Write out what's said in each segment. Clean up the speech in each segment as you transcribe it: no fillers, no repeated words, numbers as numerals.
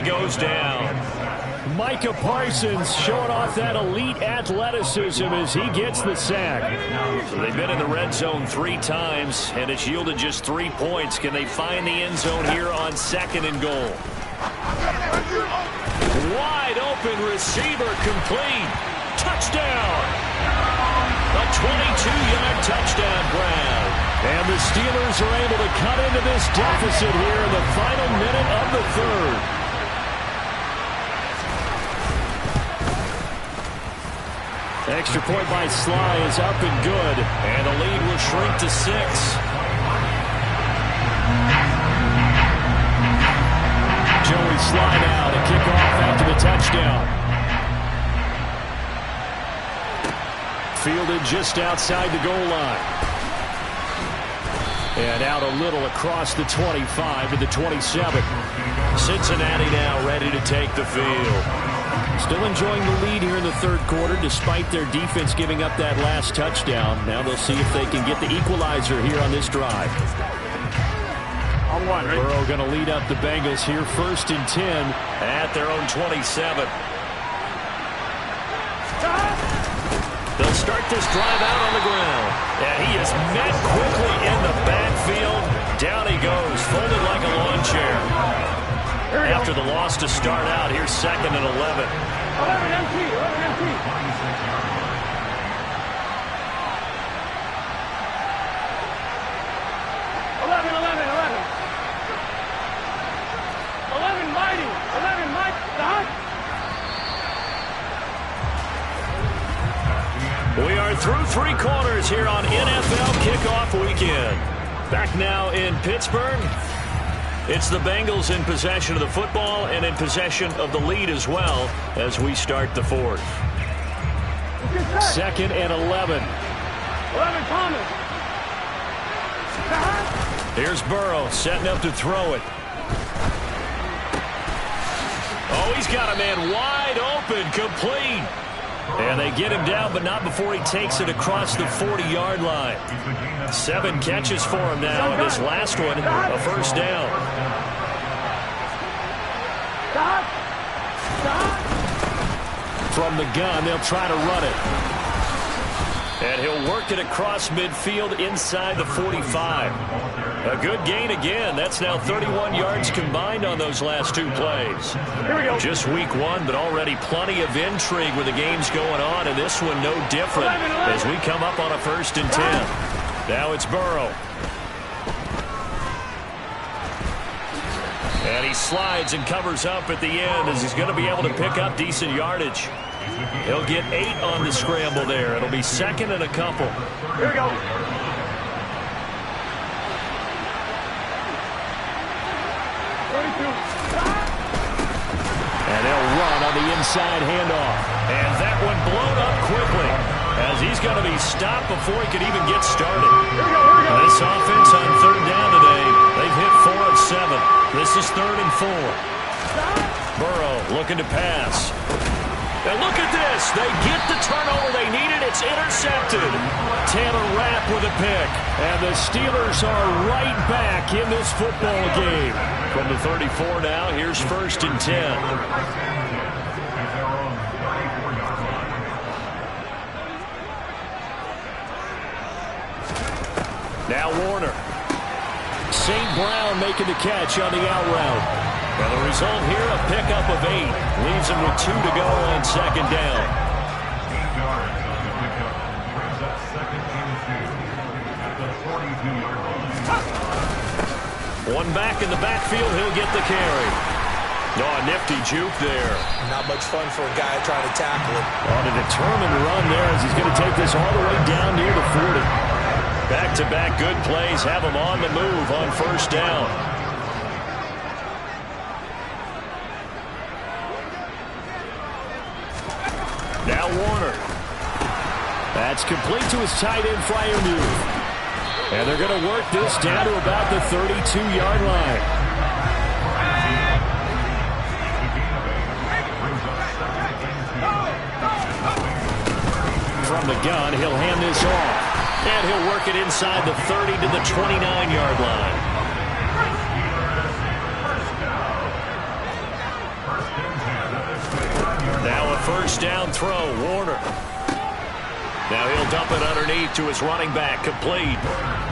goes down. Micah Parsons showing off that elite athleticism as he gets the sack. So they've been in the red zone 3 times, and it's yielded just 3 points. Can they find the end zone here on 2nd and goal? Wide open receiver, complete. Touchdown! A 22-yard touchdown grab. And the Steelers are able to cut into this deficit here in the final minute of the 3rd. Extra point by Sly is up and good. And the lead will shrink to 6. Joey Sly now to kick off after the touchdown. Fielded just outside the goal line. And out a little across the 25 to the 27. Cincinnati now ready to take the field. Still enjoying the lead here in the 3rd quarter despite their defense giving up that last touchdown. Now they'll see if they can get the equalizer here on this drive. Burrow going to lead up the Bengals here 1st and 10 at their own 27. They'll start this drive out on the ground. Yeah, he is met quickly in the backfield. Down he goes, folded like a lawn chair. After the loss to start out, here's 2nd and 11. 11 empty. 11 empty. 11 mighty. 11 Mike. We are through 3 quarters here on NFL Kickoff Weekend. Back now in Pittsburgh. It's the Bengals in possession of the football and in possession of the lead as well as we start the 4th. 2nd and 11. 11 Thomas. Here's Burrow setting up to throw it. Oh, he's got a man wide open, complete. And they get him down, but not before he takes it across the 40-yard line. 7 catches for him now, and this last one, a 1st down. From the gun, they'll try to run it. And he'll work it across midfield inside the 45. A good gain again. That's now 31 yards combined on those last 2 plays. Just week 1, but already plenty of intrigue with the games going on, and this one no different as we come up on a 1st and 10. Now it's Burrow. And he slides and covers up at the end as he's going to be able to pick up decent yardage. He'll get 8 on the scramble there. It'll be 2nd and a couple. Here we go. And they'll run on the inside handoff. And that one blown up quickly as he's going to be stopped before he could even get started. This offense on 3rd down today, they've hit 4 of 7. This is 3rd and 4. Burrow looking to pass. And look at this. They get the turnover they needed. It's intercepted. Taylor Rapp with a pick. And the Steelers are right back in this football game. From the 34 now, here's 1st and 10. Now Warner. St. Brown making the catch on the out route. And the result here, a pickup of 8. Leaves him with 2 to go on 2nd down. One back in the backfield, he'll get the carry. Oh, a nifty juke there. Not much fun for a guy trying to tackle it. On a determined run there as he's going to take this all the way down near the 40. Back-to-back good plays have him on the move on 1st down. Now Warner. That's complete to his tight end, Freiermuth. And they're going to work this down to about the 32-yard line. From the gun, he'll hand this off. And he'll work it inside the 30 to the 29-yard line. first down throw. Warner. Now he'll dump it underneath to his running back, complete.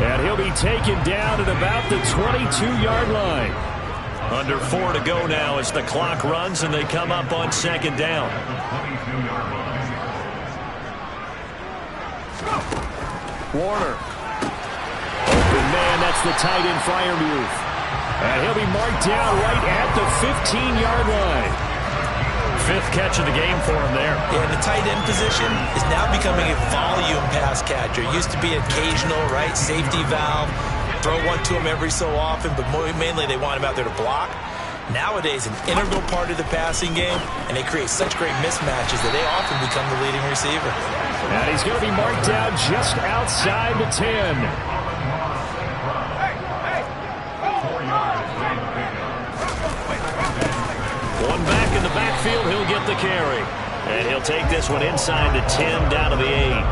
And he'll be taken down at about the 22-yard line. Under 4 to go now as the clock runs and they come up on second down. Warner. Open man, that's the tight end Freiermuth. And he'll be marked down right at the 15-yard line. 5th catch of the game for him there. Yeah, the tight end position is now becoming a volume pass catcher. It used to be occasional, right? Safety valve. Throw one to him every so often, but mainly they want him out there to block. Nowadays, an integral part of the passing game, and they create such great mismatches that they often become the leading receiver. And he's going to be marked down just outside the 10. One back in the backfield, he'll get the carry. And he'll take this one inside the 10 down to the 8.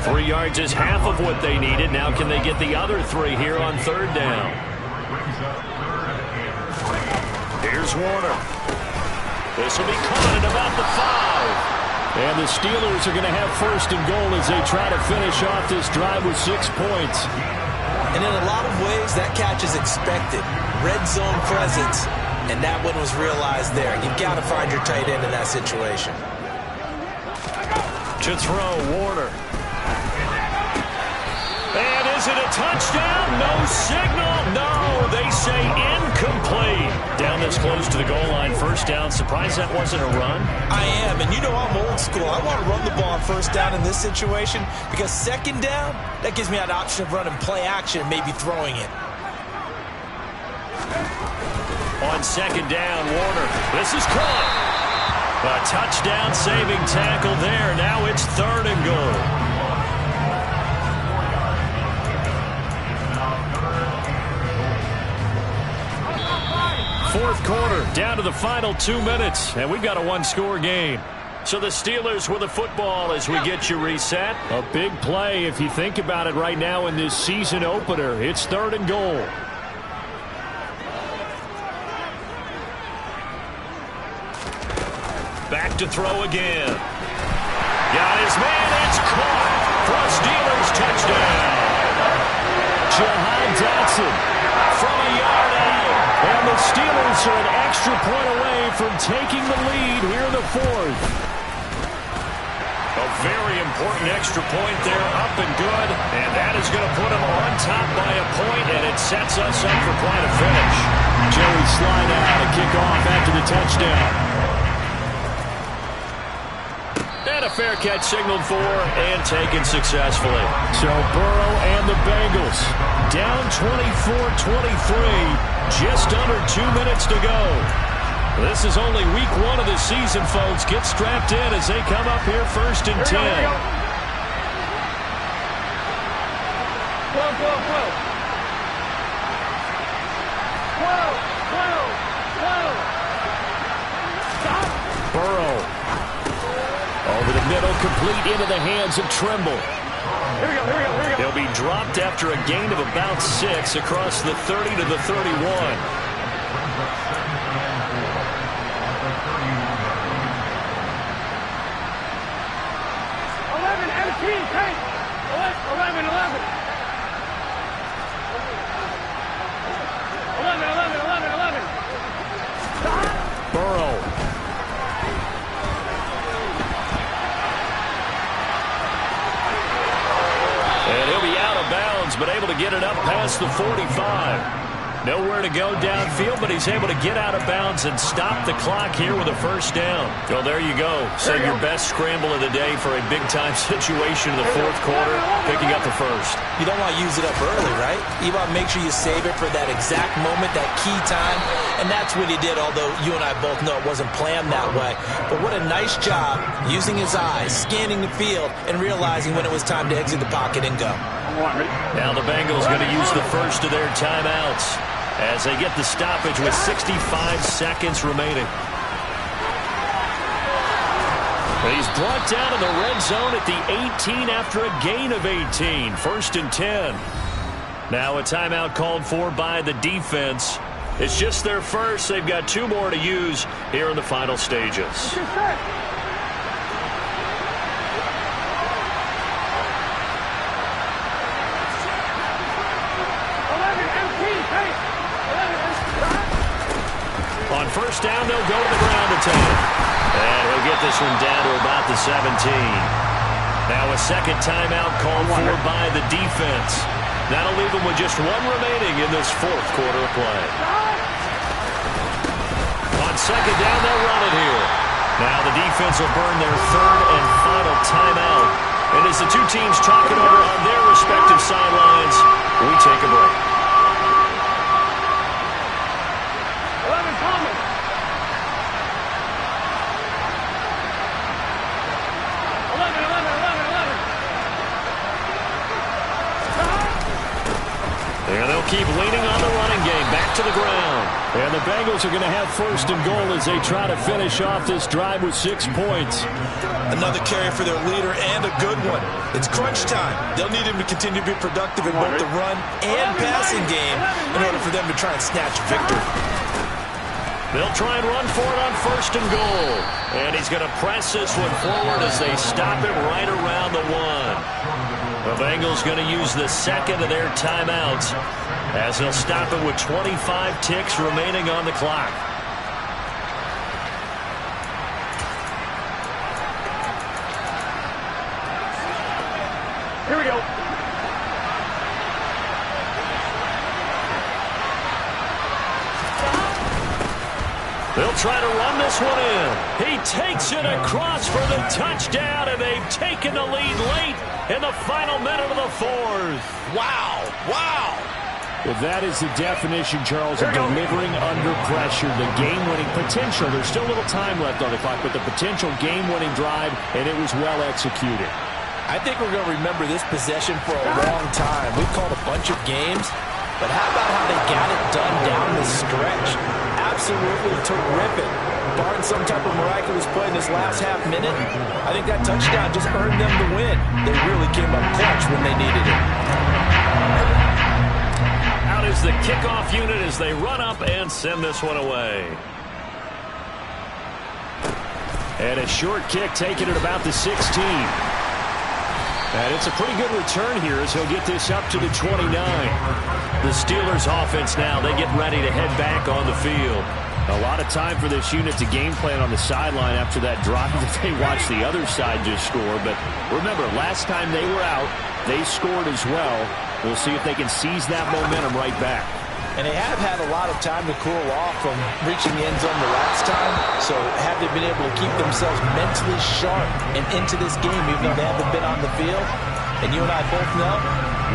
3 yards is half of what they needed. Now can they get the other 3 here on third down? Here's Warner. This will be caught at about the 5. And the Steelers are going to have first and goal as they try to finish off this drive with 6 points. And in a lot of ways, that catch is expected. Red zone presence. And that one was realized there. You've got to find your tight end in that situation. To throw, Warner. And is it a touchdown? No signal. No, they say incomplete. Down this close to the goal line, first down. Surprised that wasn't a run? I am, and you know I'm old school. I want to run the ball on first down in this situation because second down, that gives me an option of running play action and maybe throwing it. On second down, Warner. This is caught. A touchdown-saving tackle there. Now it's third and goal. Fourth quarter, down to the final 2 minutes, and we've got a one-score game. So the Steelers with the football as we get you reset. A big play if you think about it right now in this season opener. It's third and goal. Back to throw again. Got his man. It's caught for a Steelers touchdown. Jahan Dotson from a yard out. And the Steelers are an extra point away from taking the lead here in the 4th. A very important extra point there, up and good. And that is going to put them on top by a point, and it sets us up for quite a finish. Joey slide out to kick off after the touchdown. And a fair catch signaled for and taken successfully. So Burrow and the Bengals down 24-23. Just under 2 minutes to go. This is only week 1 of the season, folks. Get strapped in as they come up here first and 10. 12. Stop. Burrow. Over the middle, complete into the hands of Trimble. Here we go. He'll be dropped after a gain of about 6 across the 30 to the 31. 11 MT, take. 11. 11. Stop. Burrow. And he'll be out of bounds, but able to get it up past the 45. Nowhere to go downfield, but he's able to get out of bounds and stop the clock here with a first down. Well, there you go. Save your best scramble of the day for a big-time situation in the fourth quarter, picking up the first. You don't want to use it up early, right? You want to make sure you save it for that exact moment, that key time, and that's what he did, although you and I both know it wasn't planned that way. But what a nice job using his eyes, scanning the field, and realizing when it was time to exit the pocket and go. Now the Bengals going to use the first of their timeouts as they get the stoppage with 65 seconds remaining. He's brought down in the red zone at the 18 after a gain of 18. First and 10. Now a timeout called for by the defense. It's just their first. They've got 2 more to use here in the final stages. On first down, they'll go to the ground attack. And he'll get this one down to about the 17. Now a second timeout called for by the defense. That'll leave them with just one remaining in this fourth quarter of play. On second down, they'll run it here. Now the defense will burn their third and final timeout. And as the two teams talk it over on their respective sidelines, we take a break. 11 Thomas. 11. And they'll keep leaning on the running game. Back to the ground. And the Bengals are going to have first and goal as they try to finish off this drive with 6 points. Another carry for their leader and a good one. It's crunch time. They'll need him to continue to be productive in both the run and passing game in order for them to try and snatch victory. They'll try and run for it on first and goal. And he's going to press this one forward as they stop it right around the 1. The Bengals going to use the second of their timeouts as they'll stop it with 25 ticks remaining on the clock. Here we go. They'll try to run this one in. He takes it across for the touchdown, and they've taken the lead late in the final minute of the fourth. Wow. Wow. Well, that is the definition, Charles, of delivering under pressure. The game-winning potential. There's still a little time left on the clock, but the potential game-winning drive, and it was well executed. I think we're going to remember this possession for a long time. We've called a bunch of games, but how about how they got it done down the stretch? Absolutely terrific. Barring some type of miraculous play in this last half minute, I think that touchdown just earned them the win. They really came up clutch when they needed it. Out is the kickoff unit as they run up and send this one away. And a short kick taken at about the 16. And it's a pretty good return here as he'll get this up to the 29. The Steelers offense now, they get ready to head back on the field. A lot of time for this unit to game plan on the sideline after that drive that they watched the other side just score. But remember, last time they were out, they scored as well. We'll see if they can seize that momentum right back. And they have had a lot of time to cool off from reaching the end zone the last time. So have they been able to keep themselves mentally sharp and into this game even though they haven't been on the field? And you and I both know,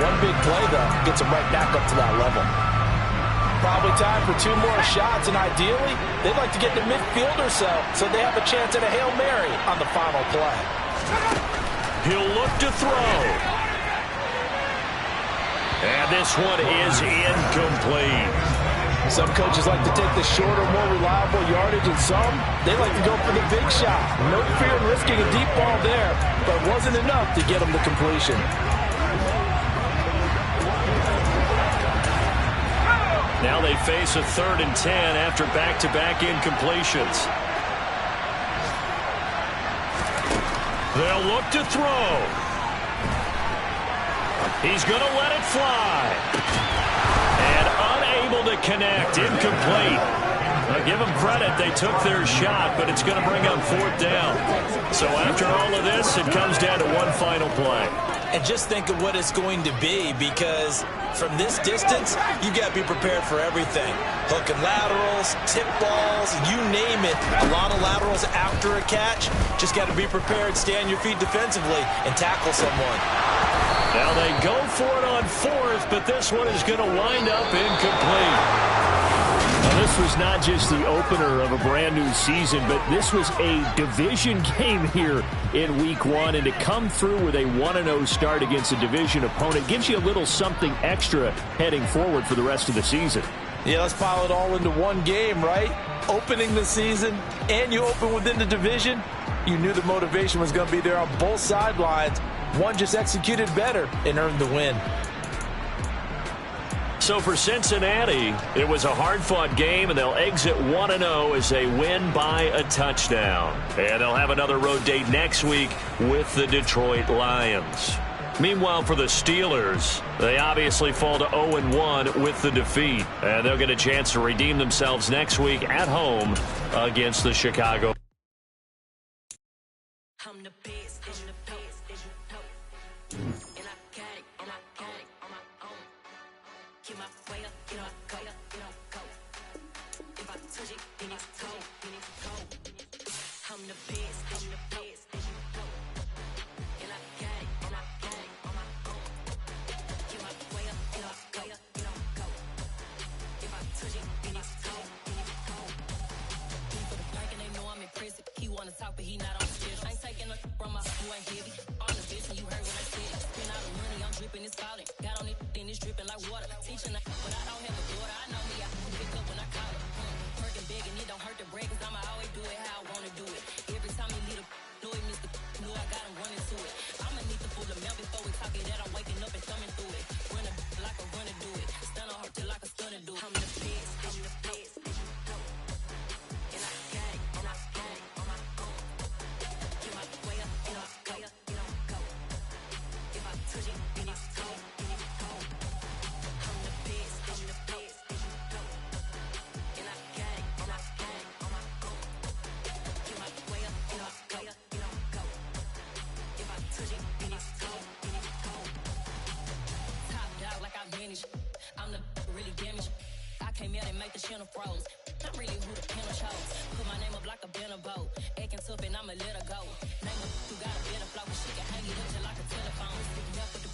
one big play, though, gets them right back up to that level. Probably time for 2 more shots, and ideally, they'd like to get to midfield or so they have a chance at a Hail Mary on the final play. He'll look to throw. And this one is incomplete. Some coaches like to take the shorter, more reliable yardage, and some, they like to go for the big shot. No fear in risking a deep ball there, but it wasn't enough to get them to completion. Now they face a 3rd and 10 after back-to-back incompletions. They'll look to throw. He's going to let it fly. And unable to connect. Incomplete. I'll give them credit. They took their shot, but it's going to bring up 4th down. So after all of this, it comes down to one final play. And just think of what it's going to be, because from this distance, you got to be prepared for everything. Hook and laterals, tip balls, you name it. A lot of laterals after a catch. Just got to be prepared, stay on your feet defensively, and tackle someone. Now they go for it on 4th, but this one is going to wind up incomplete. Now, this was not just the opener of a brand new season, but this was a division game here in week 1. And to come through with a 1-0 start against a division opponent gives you a little something extra heading forward for the rest of the season. Yeah, let's pile it all into one game, right? Opening the season, and you open within the division. You knew the motivation was going to be there on both sidelines. One just executed better and earned the win. So for Cincinnati, it was a hard-fought game, and they'll exit 1-0 as they win by a touchdown. And they'll have another road date next week with the Detroit Lions. Meanwhile, for the Steelers, they obviously fall to 0-1 with the defeat. And they'll get a chance to redeem themselves next week at home against the Chicago. Froze. Not really who the pen chose. Put my name up like a banner boat. Acting tough and I'ma let her go. Name her who got a better flow. She can hang it up just like a telephone. Sticking up with the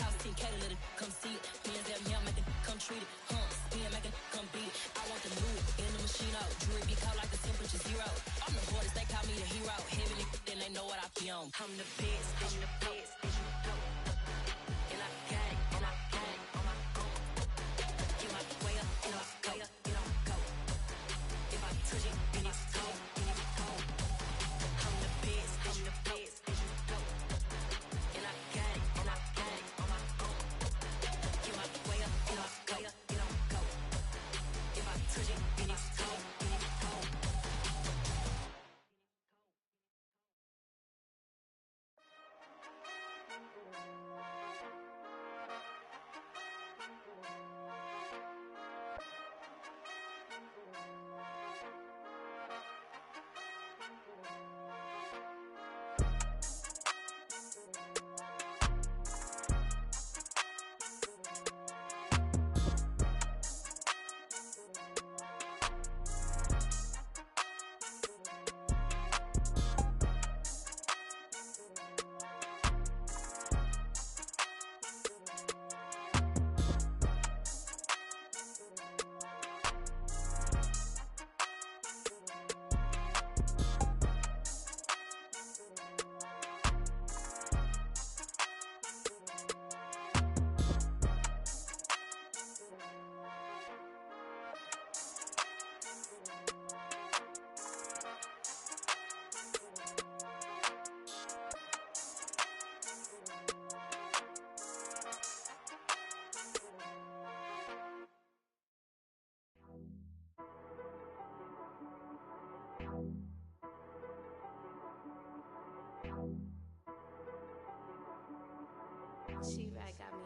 cost 10K to let it come see it. Hands down here, make it come treat it. Spin, make it come beat it. I want the new in the machine out. Jewelry be caught like the temperature 0. I'm the hardest, they call me the hero. Heavy then they know what I be on. I'm the best, I'm the best. And I got it, and I got it on my own. Get my way up, and I way up. She right got me.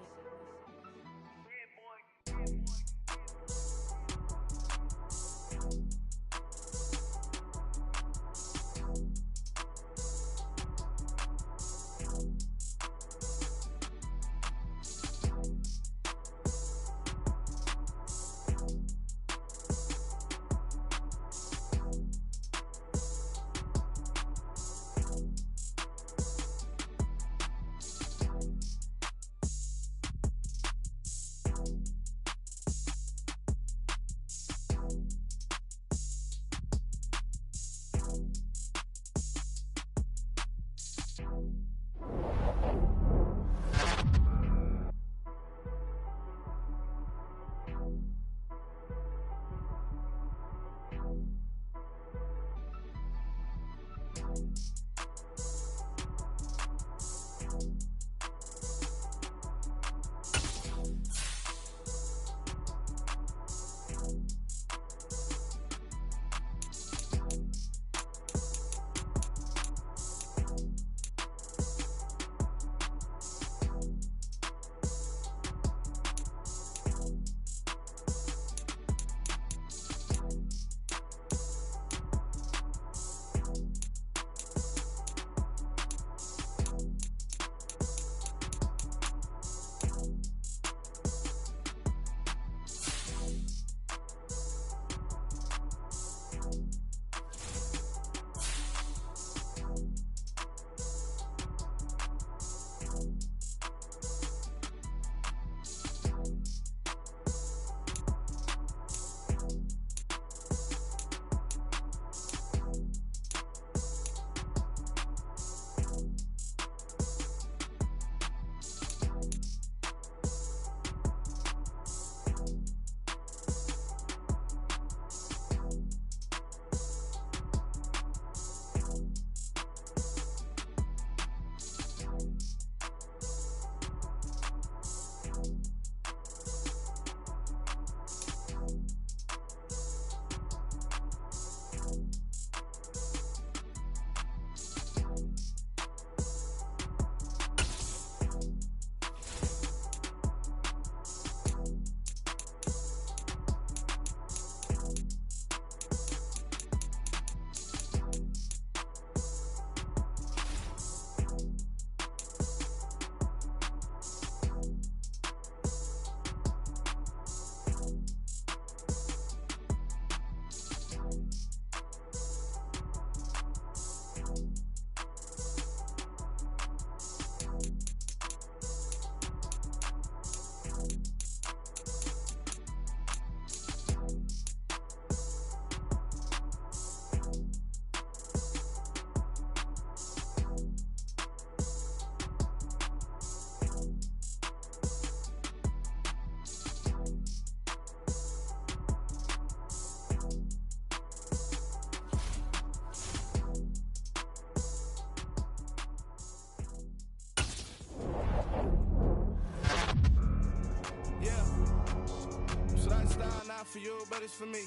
you, but it's for me.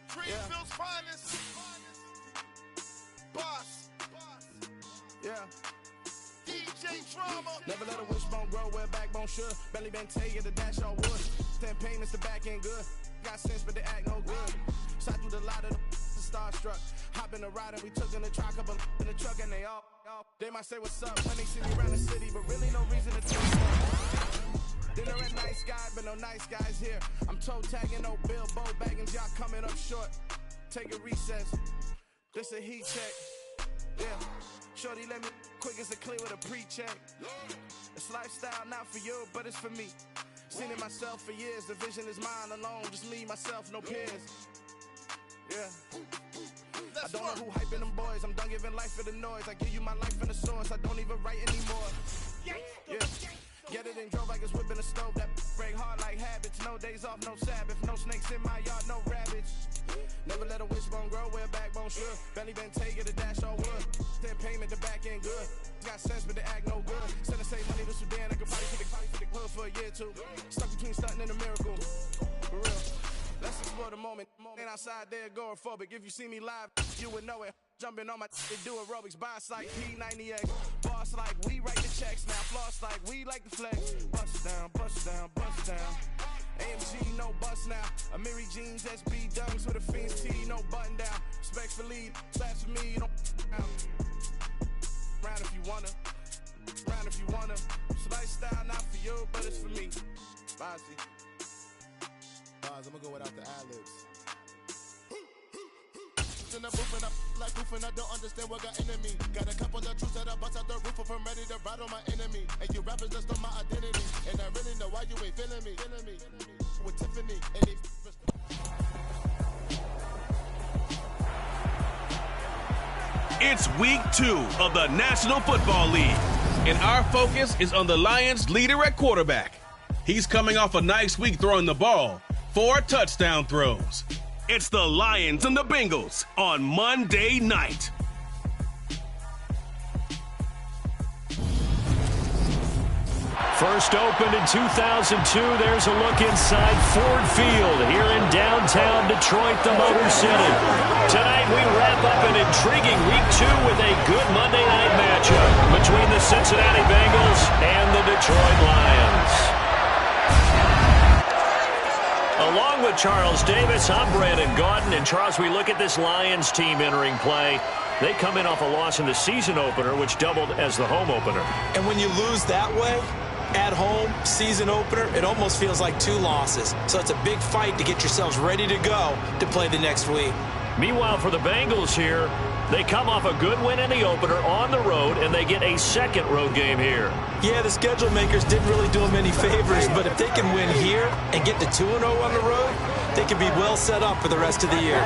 Greenfield's finest. Boss. Yeah. DJ Drama. Never let a wishbone grow where backbone should. Belly been taking the dash all wood. 10 payments, the back end good. Got sense, but they act no good. Shot through the lot of the starstruck. Hop in the ride and we took in the truck, couple in the truck, and they might say what's up when they see me around the city, but really no reason to tell me. Dinner at nice guy, but no nice guys here. I'm toe tagging, no bill, bow bagging, y'all coming up short. Take a recess. This a heat check. Yeah. Shorty let me quick as a clear with a pre-check. It's lifestyle, not for you, but it's for me. Seen it myself for years. The vision is mine alone. Just me, myself, no peers. Yeah. I don't know who hyping them boys. I'm done giving life for the noise. I give you my life in the source. I don't even write anymore. Yeah. Get it and drove like it's whipping a stove. That break hard like habits. No days off, no Sabbath. No snakes in my yard, no rabbits. Never let a wishbone grow where backbone should. Belly been taking the dash all wood. 10 payment, the back end good. Got sense, but they act no good. Send and save money to Sudan. I could probably fit the hood for a year or two. Stuck between stunting and a miracle. For real. Let's explore the moment. Ain't outside there agoraphobic. If you see me live, you would know it. Jumping on my they do aerobics. Boss like P90X. Boss like we write the checks now. Floss like we like the flex. Bust down, bust down, bust down. AMG, no bust now. Amiri jeans, SB dunks with a Fiends T, no button down. Specs for lead, slaps for me, you don't round if you wanna. Round if you wanna. It's lifestyle, not for you, but it's for me. Bossy. I'm gonna go without the ad-libs. In the booth and I like proof and I don't understand what got into me. Got a couple of truths that I bust out the roof if I'm ready to ride on my enemy. And you rappers just know my identity. And I really know why you ain't feeling me. With Tiffany and they It's week 2 of the National Football League. And our focus is on the Lions' leader at quarterback. He's coming off a nice week throwing the ball. 4 touchdown throws. It's the Lions and the Bengals on Monday night. First opened in 2002, there's a look inside Ford Field here in downtown Detroit, the Motor City. Tonight we wrap up an intriguing week 2 with a good Monday night matchup between the Cincinnati Bengals and the Detroit Lions. Along with Charles Davis, I'm Brandon Gaudin. And Charles, we look at this Lions team entering play. They come in off a loss in the season opener, which doubled as the home opener. And when you lose that way, at home, season opener, it almost feels like 2 losses. So it's a big fight to get yourselves ready to go to play the next week. Meanwhile, for the Bengals here, they come off a good win in the opener on the road, and they get a second road game here. Yeah, the schedule makers didn't really do them any favors, but if they can win here and get to 2-0 on the road, they can be well set up for the rest of the year.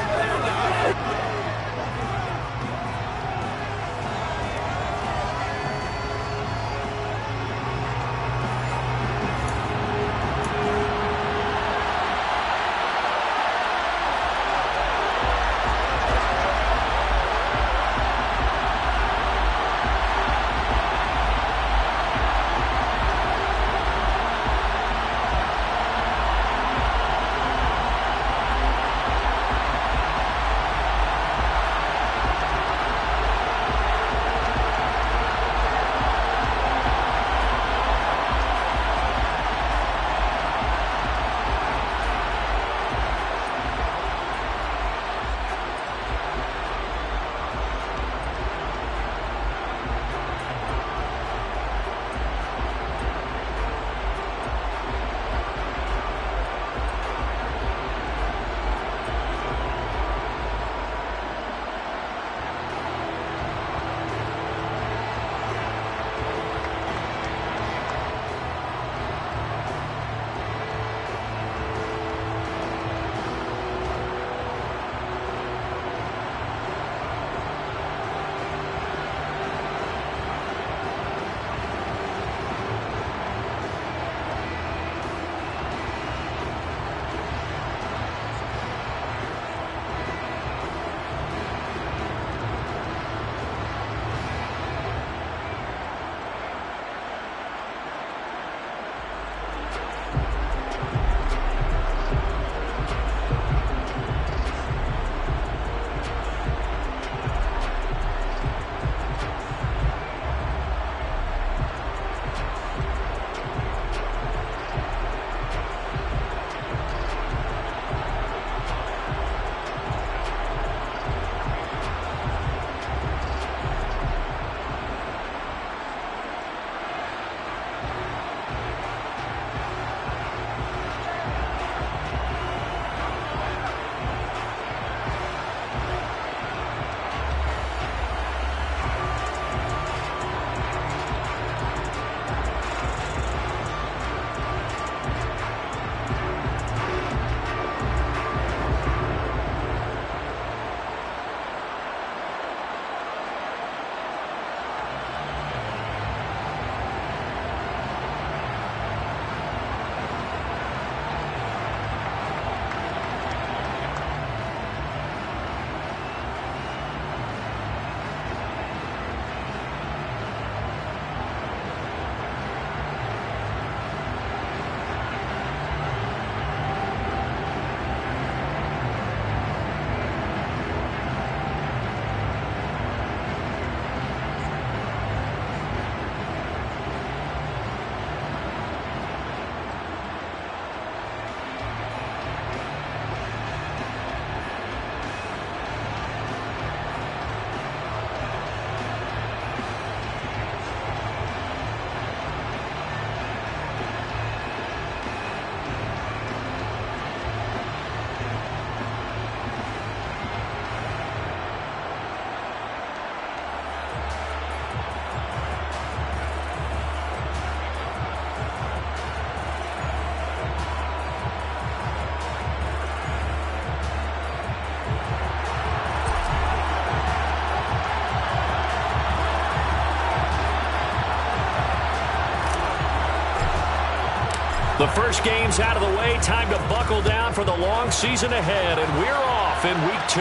The first game's out of the way. Time to buckle down for the long season ahead, and we're off in week 2.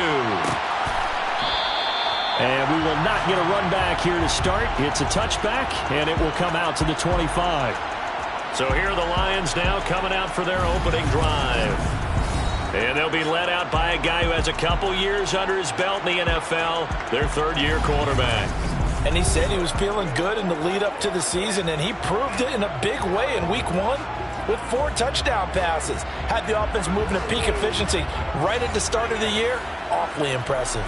And we will not get a run back here to start. It's a touchback, and it will come out to the 25. So here are the Lions now coming out for their opening drive. And they'll be led out by a guy who has a couple years under his belt in the NFL, their third-year quarterback. And he said he was feeling good in the lead-up to the season, and he proved it in a big way in week 1 with 4 touchdown passes. Had the offense moving at peak efficiency right at the start of the year. Awfully impressive.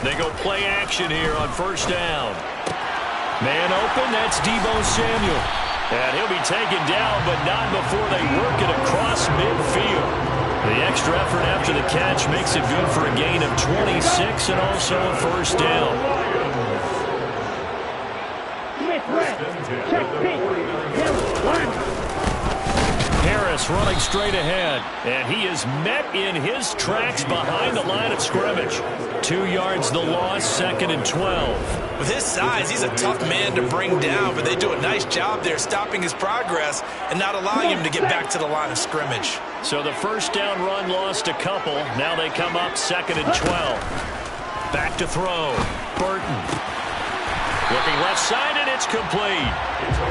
They go play action here on first down. Man open, that's Deebo Samuel. And he'll be taken down, but not before they work it across midfield. The extra effort after the catch makes it good for a gain of 26 and also a first down. Harris running straight ahead, and he is met in his tracks behind the line of scrimmage. 2 yards the loss, 2nd and 12. With his size, he's a tough man to bring down, but they do a nice job there stopping his progress and not allowing him to get back to the line of scrimmage. So the first down run lost a couple. Now they come up 2nd and 12. Back to throw. Burton. Looking left side, and it's complete.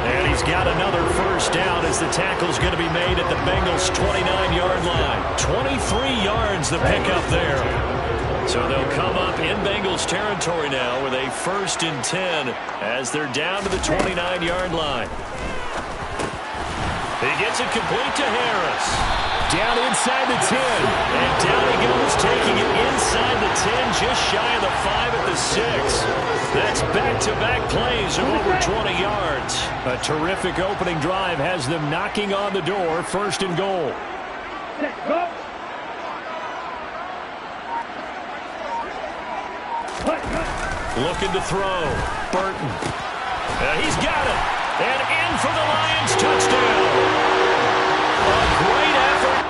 And he's got another first down as the tackle's going to be made at the Bengals' 29-yard line. 23 yards the pickup there. So they'll come up in Bengals territory now with a 1st and 10 as they're down to the 29-yard line. He gets it complete to Harris. Down inside the 10. And down he goes, taking it inside the 10, just shy of the 5 at the 6. That's back-to-back plays of over 20 yards. A terrific opening drive has them knocking on the door, 1st and goal. Go. Looking to throw. Burton. He's got it. And in for the Lions touchdown. A great effort.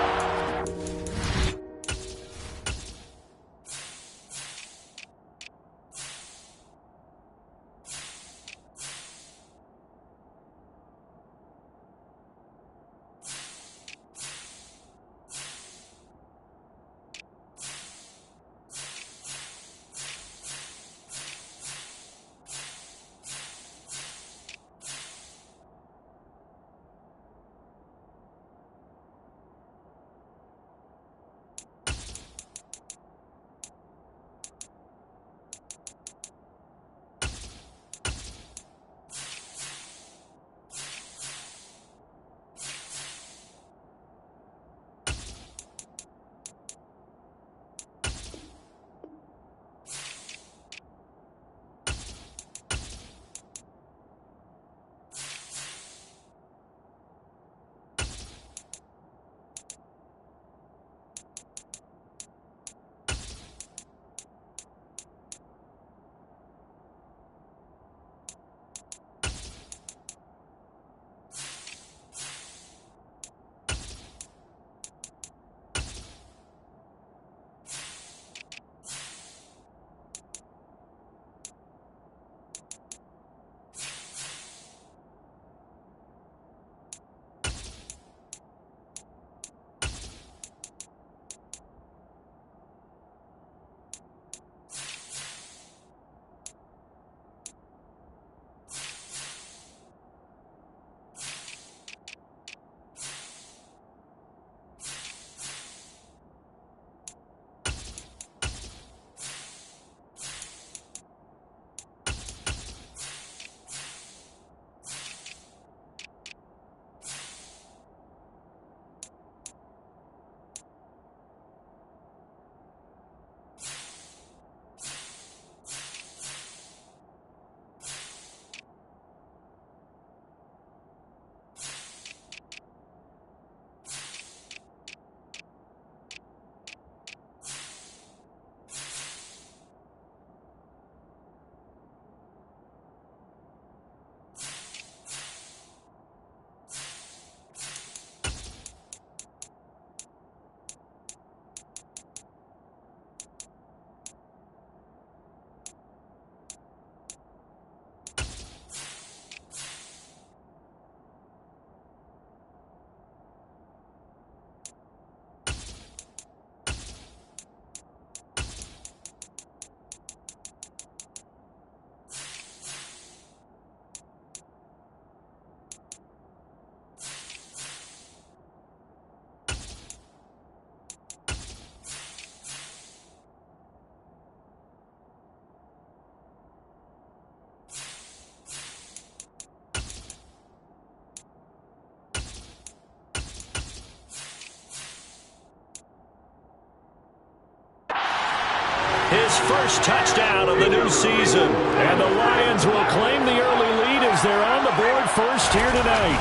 his first touchdown of the new season. And the Lions will claim the early lead as they're on the board first here tonight.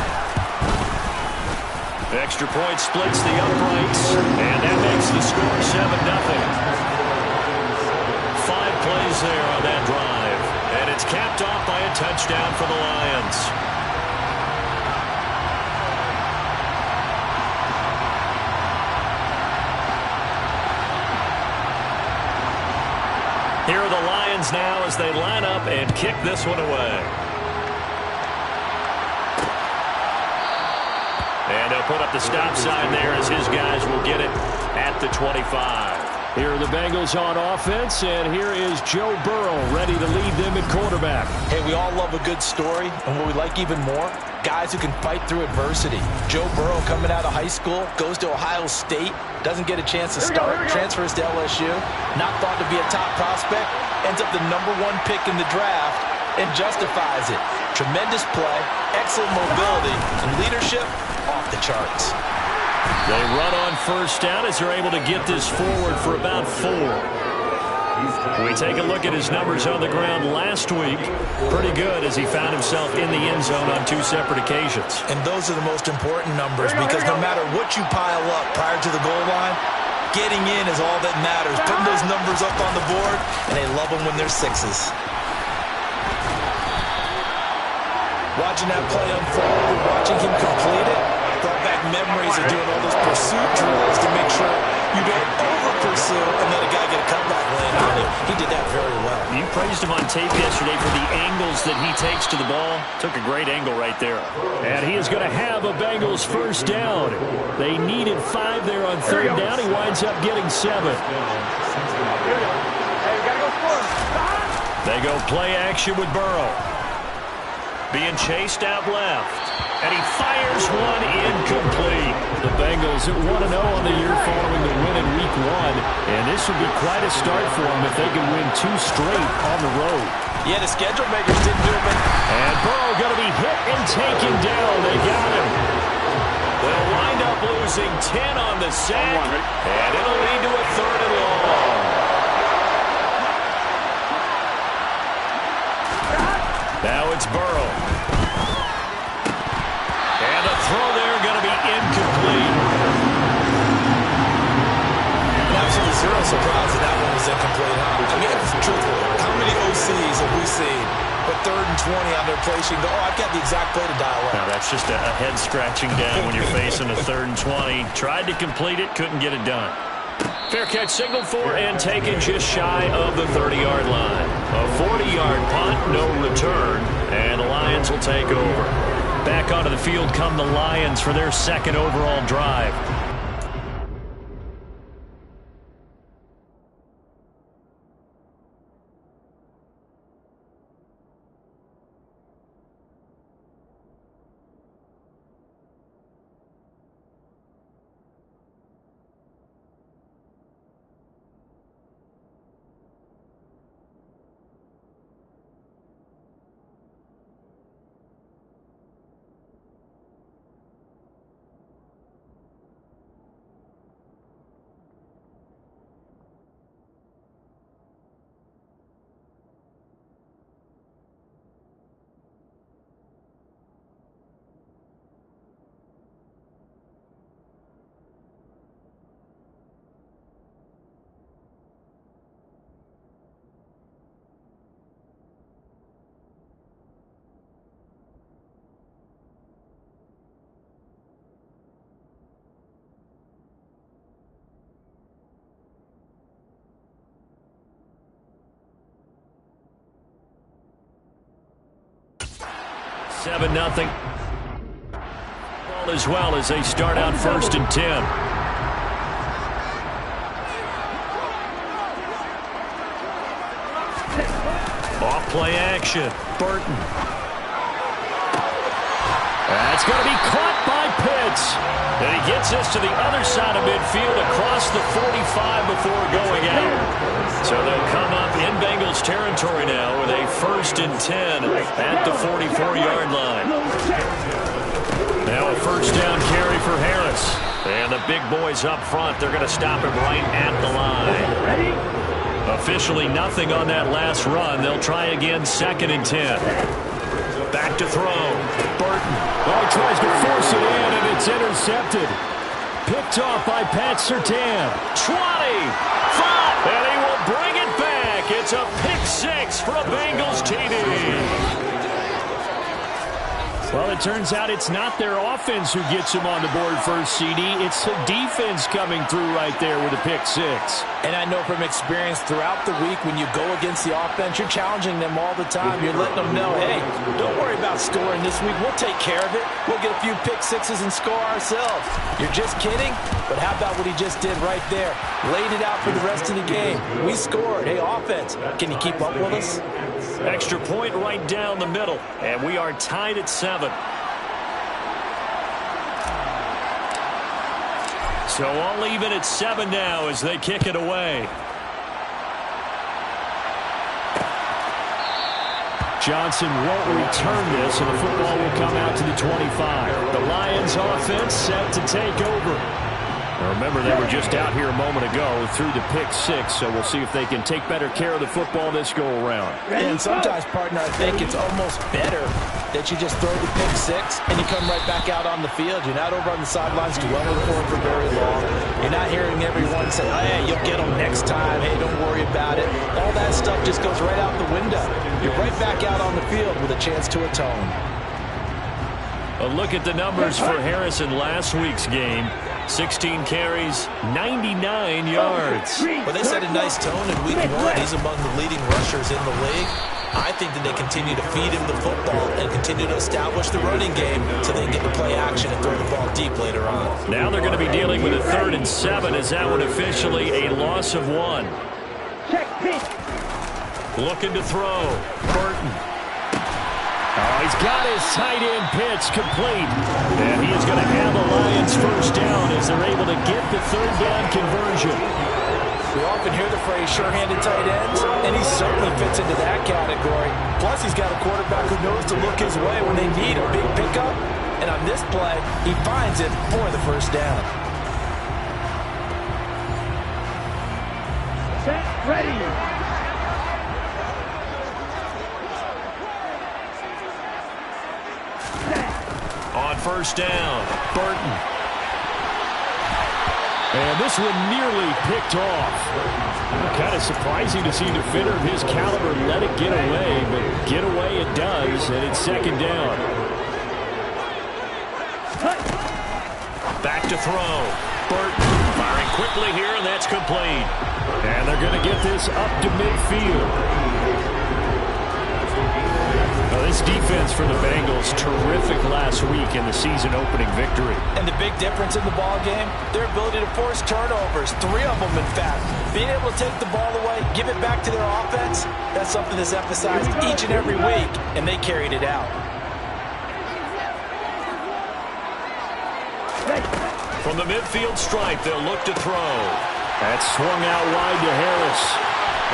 Extra point splits the uprights, and that makes the score 7-0. 5 plays there on that drive, and it's capped off by a touchdown for the Lions. Here are the Lions now as they line up and kick this one away. And they'll put up the stop sign there as his guys will get it at the 25. Here are the Bengals on offense, and here is Joe Burrow ready to lead them at quarterback. Hey, we all love a good story, and what we like even more, guys who can fight through adversity. Joe Burrow coming out of high school, goes to Ohio State, doesn't get a chance to start, transfers to LSU, not thought to be a top prospect, ends up the #1 pick in the draft, and justifies it. Tremendous play, excellent mobility, and leadership off the charts. They run on first down as they're able to get this forward for about 4. We take a look at his numbers on the ground last week. Pretty good as he found himself in the end zone on 2 separate occasions. And those are the most important numbers because no matter what you pile up prior to the goal line, getting in is all that matters. Putting those numbers up on the board, and they love them when they're 6s. Watching that play unfold, watching him complete it, brought back memories of doing all those pursuit drills to make sure you don't over-pursue and let a guy get a comeback land on you. He did that very well. You praised him on tape yesterday for the angles that he takes to the ball. Took a great angle right there. And he is going to have a Bengals first down. They needed 5 there on 3rd down. He winds up getting 7. They go play action with Burrow. Being chased out left. And he fires one incomplete. The Bengals at 1-0 on the year following the win in Week 1. And this would be quite a start for them if they can win 2 straight on the road. Yeah, the schedule makers didn't do it. And Burrow going to be hit and taken down. They got him. They'll wind up losing 10 on the sack. And it'll lead to a 3rd and long. Now it's Burrow. And the throw there going to be incomplete. And absolutely zero surprise that one was incomplete. I mean, it's truthful. How many OCs have we seen? But 3rd and 20 on their play sheet. Oh, I've got the exact play to dial up. Now, that's just a head scratching down when you're facing a 3rd and 20. Tried to complete it, couldn't get it done. Fair catch signaled for and taken just shy of the 30-yard line. A 40-yard punt, no return, and the Lions will take over. Back onto the field come the Lions for their 2nd overall drive. Seven nothing. Ball as well as they start out 1st and 10. Off play action. Burton. That's going to be caught by Pitts. And he gets this to the other side of midfield across the 45 before going out. So they'll come up in Bengals territory now with a 1st and 10 at the 44-yard line. Now a 1st down carry for Harris. And the big boys up front, they're going to stop him right at the line. Officially nothing on that last run. They'll try again, 2nd and 10. Back to throw. Burton. Oh, he tries to force it in, and it's intercepted. Picked off by Pat Surtain. 20. 5. And he will bring it back. It's a pick 6 for a Bengals TD. Well, it turns out it's not their offense who gets them on the board first, CD. It's the defense coming through right there with a pick 6. And I know from experience throughout the week, when you go against the offense, you're challenging them all the time. You're letting them know, hey, don't worry about scoring this week. We'll take care of it. We'll get a few pick 6s and score ourselves. You're just kidding? But how about what he just did right there? Laid it out for the rest of the game. We scored. Hey, offense, can you keep up with us? Extra point right down the middle. And we are tied at 7. So all even at 7 now as they kick it away. Johnson won't return this, and the football will come out to the 25. The Lions offense set to take over. Now remember, they were just out here a moment ago through the pick 6, so we'll see if they can take better care of the football this go-around. And sometimes, partner, I think it's almost better that you just throw the pick 6 and you come right back out on the field. You're not over on the sidelines dwelling for very long. You're not hearing everyone say, hey, you'll get them next time. Hey, don't worry about it. All that stuff just goes right out the window. You're right back out on the field with a chance to atone. A look at the numbers for Harris in last week's game. 16 carries, 99 yards. Well, they set a nice tone in week 1. He's among the leading rushers in the league. I think that they continue to feed him the football and continue to establish the running game so they can get the play action and throw the ball deep later on. Now they're going to be dealing with a 3rd and 7. Is that one officially a loss of 1? Looking to throw. Burton. Oh, he's got his tight end pitch complete. And he is going to have the Lions first down as they're able to get the 3rd down conversion. We often hear the phrase sure-handed tight ends, and he certainly fits into that category. Plus, he's got a quarterback who knows to look his way when they need a big pickup. And on this play, he finds it for the first down. Set, ready. On first down, Burton. And this one nearly picked off. Kind of surprising to see a defender of his caliber let it get away, but get away it does, and it's 2nd down. Back to throw. Burton firing quickly here, and that's complete. And they're going to get this up to midfield. Well, this defense for the Bengals, terrific last week in the season-opening victory. And the big difference in the ball game, their ability to force turnovers, 3 of them, in fact. Being able to take the ball away, give it back to their offense, that's something that's emphasized each and every week, and they carried it out. From the midfield stripe, they'll look to throw. That's swung out wide to Harris.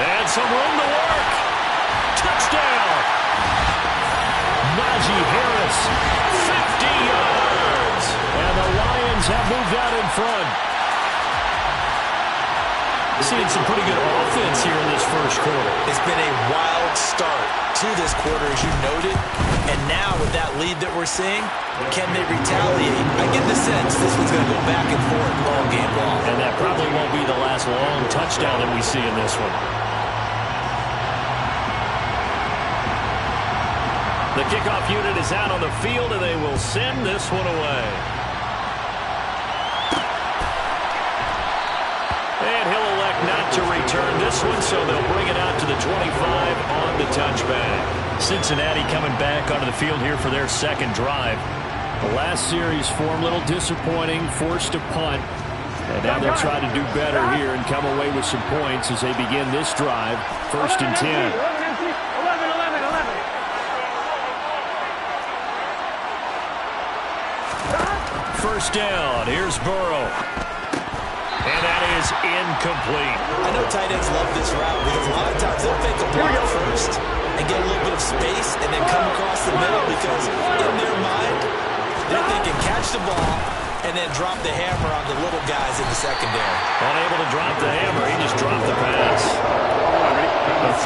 And some room to work. Touchdown. Najee Harris, 50 yards. And the Lions have moved out in front. Seeing some pretty good offense here in this first quarter. It's been a wild start to this quarter, as you noted. And now with that lead that we're seeing, can they retaliate? I get the sense this one's going to go back and forth all game long. And that probably won't be the last long touchdown that we see in this one. The kickoff unit is out on the field, and they will send this one away. And he'll elect not to return this one, so they'll bring it out to the 25 on the touchback. Cincinnati coming back onto the field here for their 2nd drive. The last series form a little disappointing, forced a punt. And now they'll try to do better here and come away with some points as they begin this drive. 1st and 10. First down. Here's Burrow. And that is incomplete. I know tight ends love this route because a lot of times they'll fake a block first and get a little bit of space and then come across the middle because in their mind, they're thinking catch the ball and then drop the hammer on the little guys in the secondary. Unable to drop the hammer. He just dropped the pass.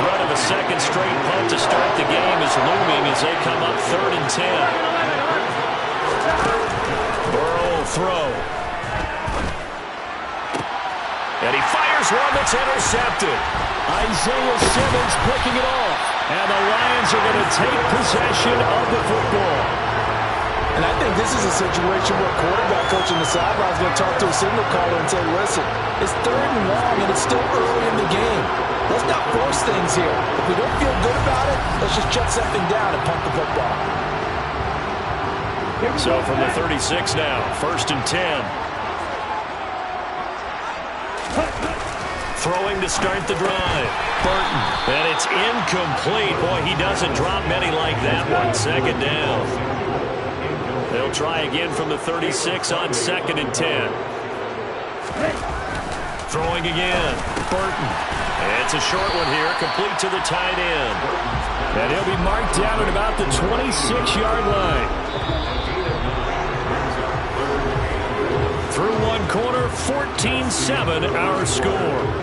threat of a second straight punt to start the game is looming as they come up 3rd and 10. Burrow will throw. And he fires one that's intercepted. Isaiah Simmons picking it off. And the Lions are going to take possession of the football. And I think this is a situation where quarterback coach on the sideline is going to talk to a signal caller and say, listen, it's 3rd and long and it's still early in the game. Let's not force things here. If we don't feel good about it, let's just shut something down and punt the football. So from the 36 now, 1st and 10. Throwing to start the drive. Burton. And it's incomplete. Boy, he doesn't drop many like that one. 2nd down. They'll try again from the 36 on 2nd and 10. Throwing again. Burton. It's a short one here, complete to the tight end. And he'll be marked down at about the 26-yard line. Through one quarter, 14-7 our score.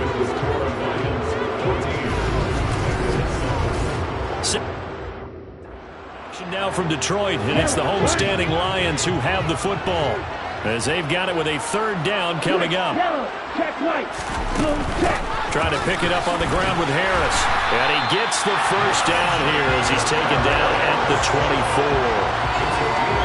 Now from Detroit, and it's the homestanding Lions who have the football as they've got it with a 3rd down coming up. Trying to pick it up on the ground with Harris, and he gets the 1st down here as he's taken down at the 24.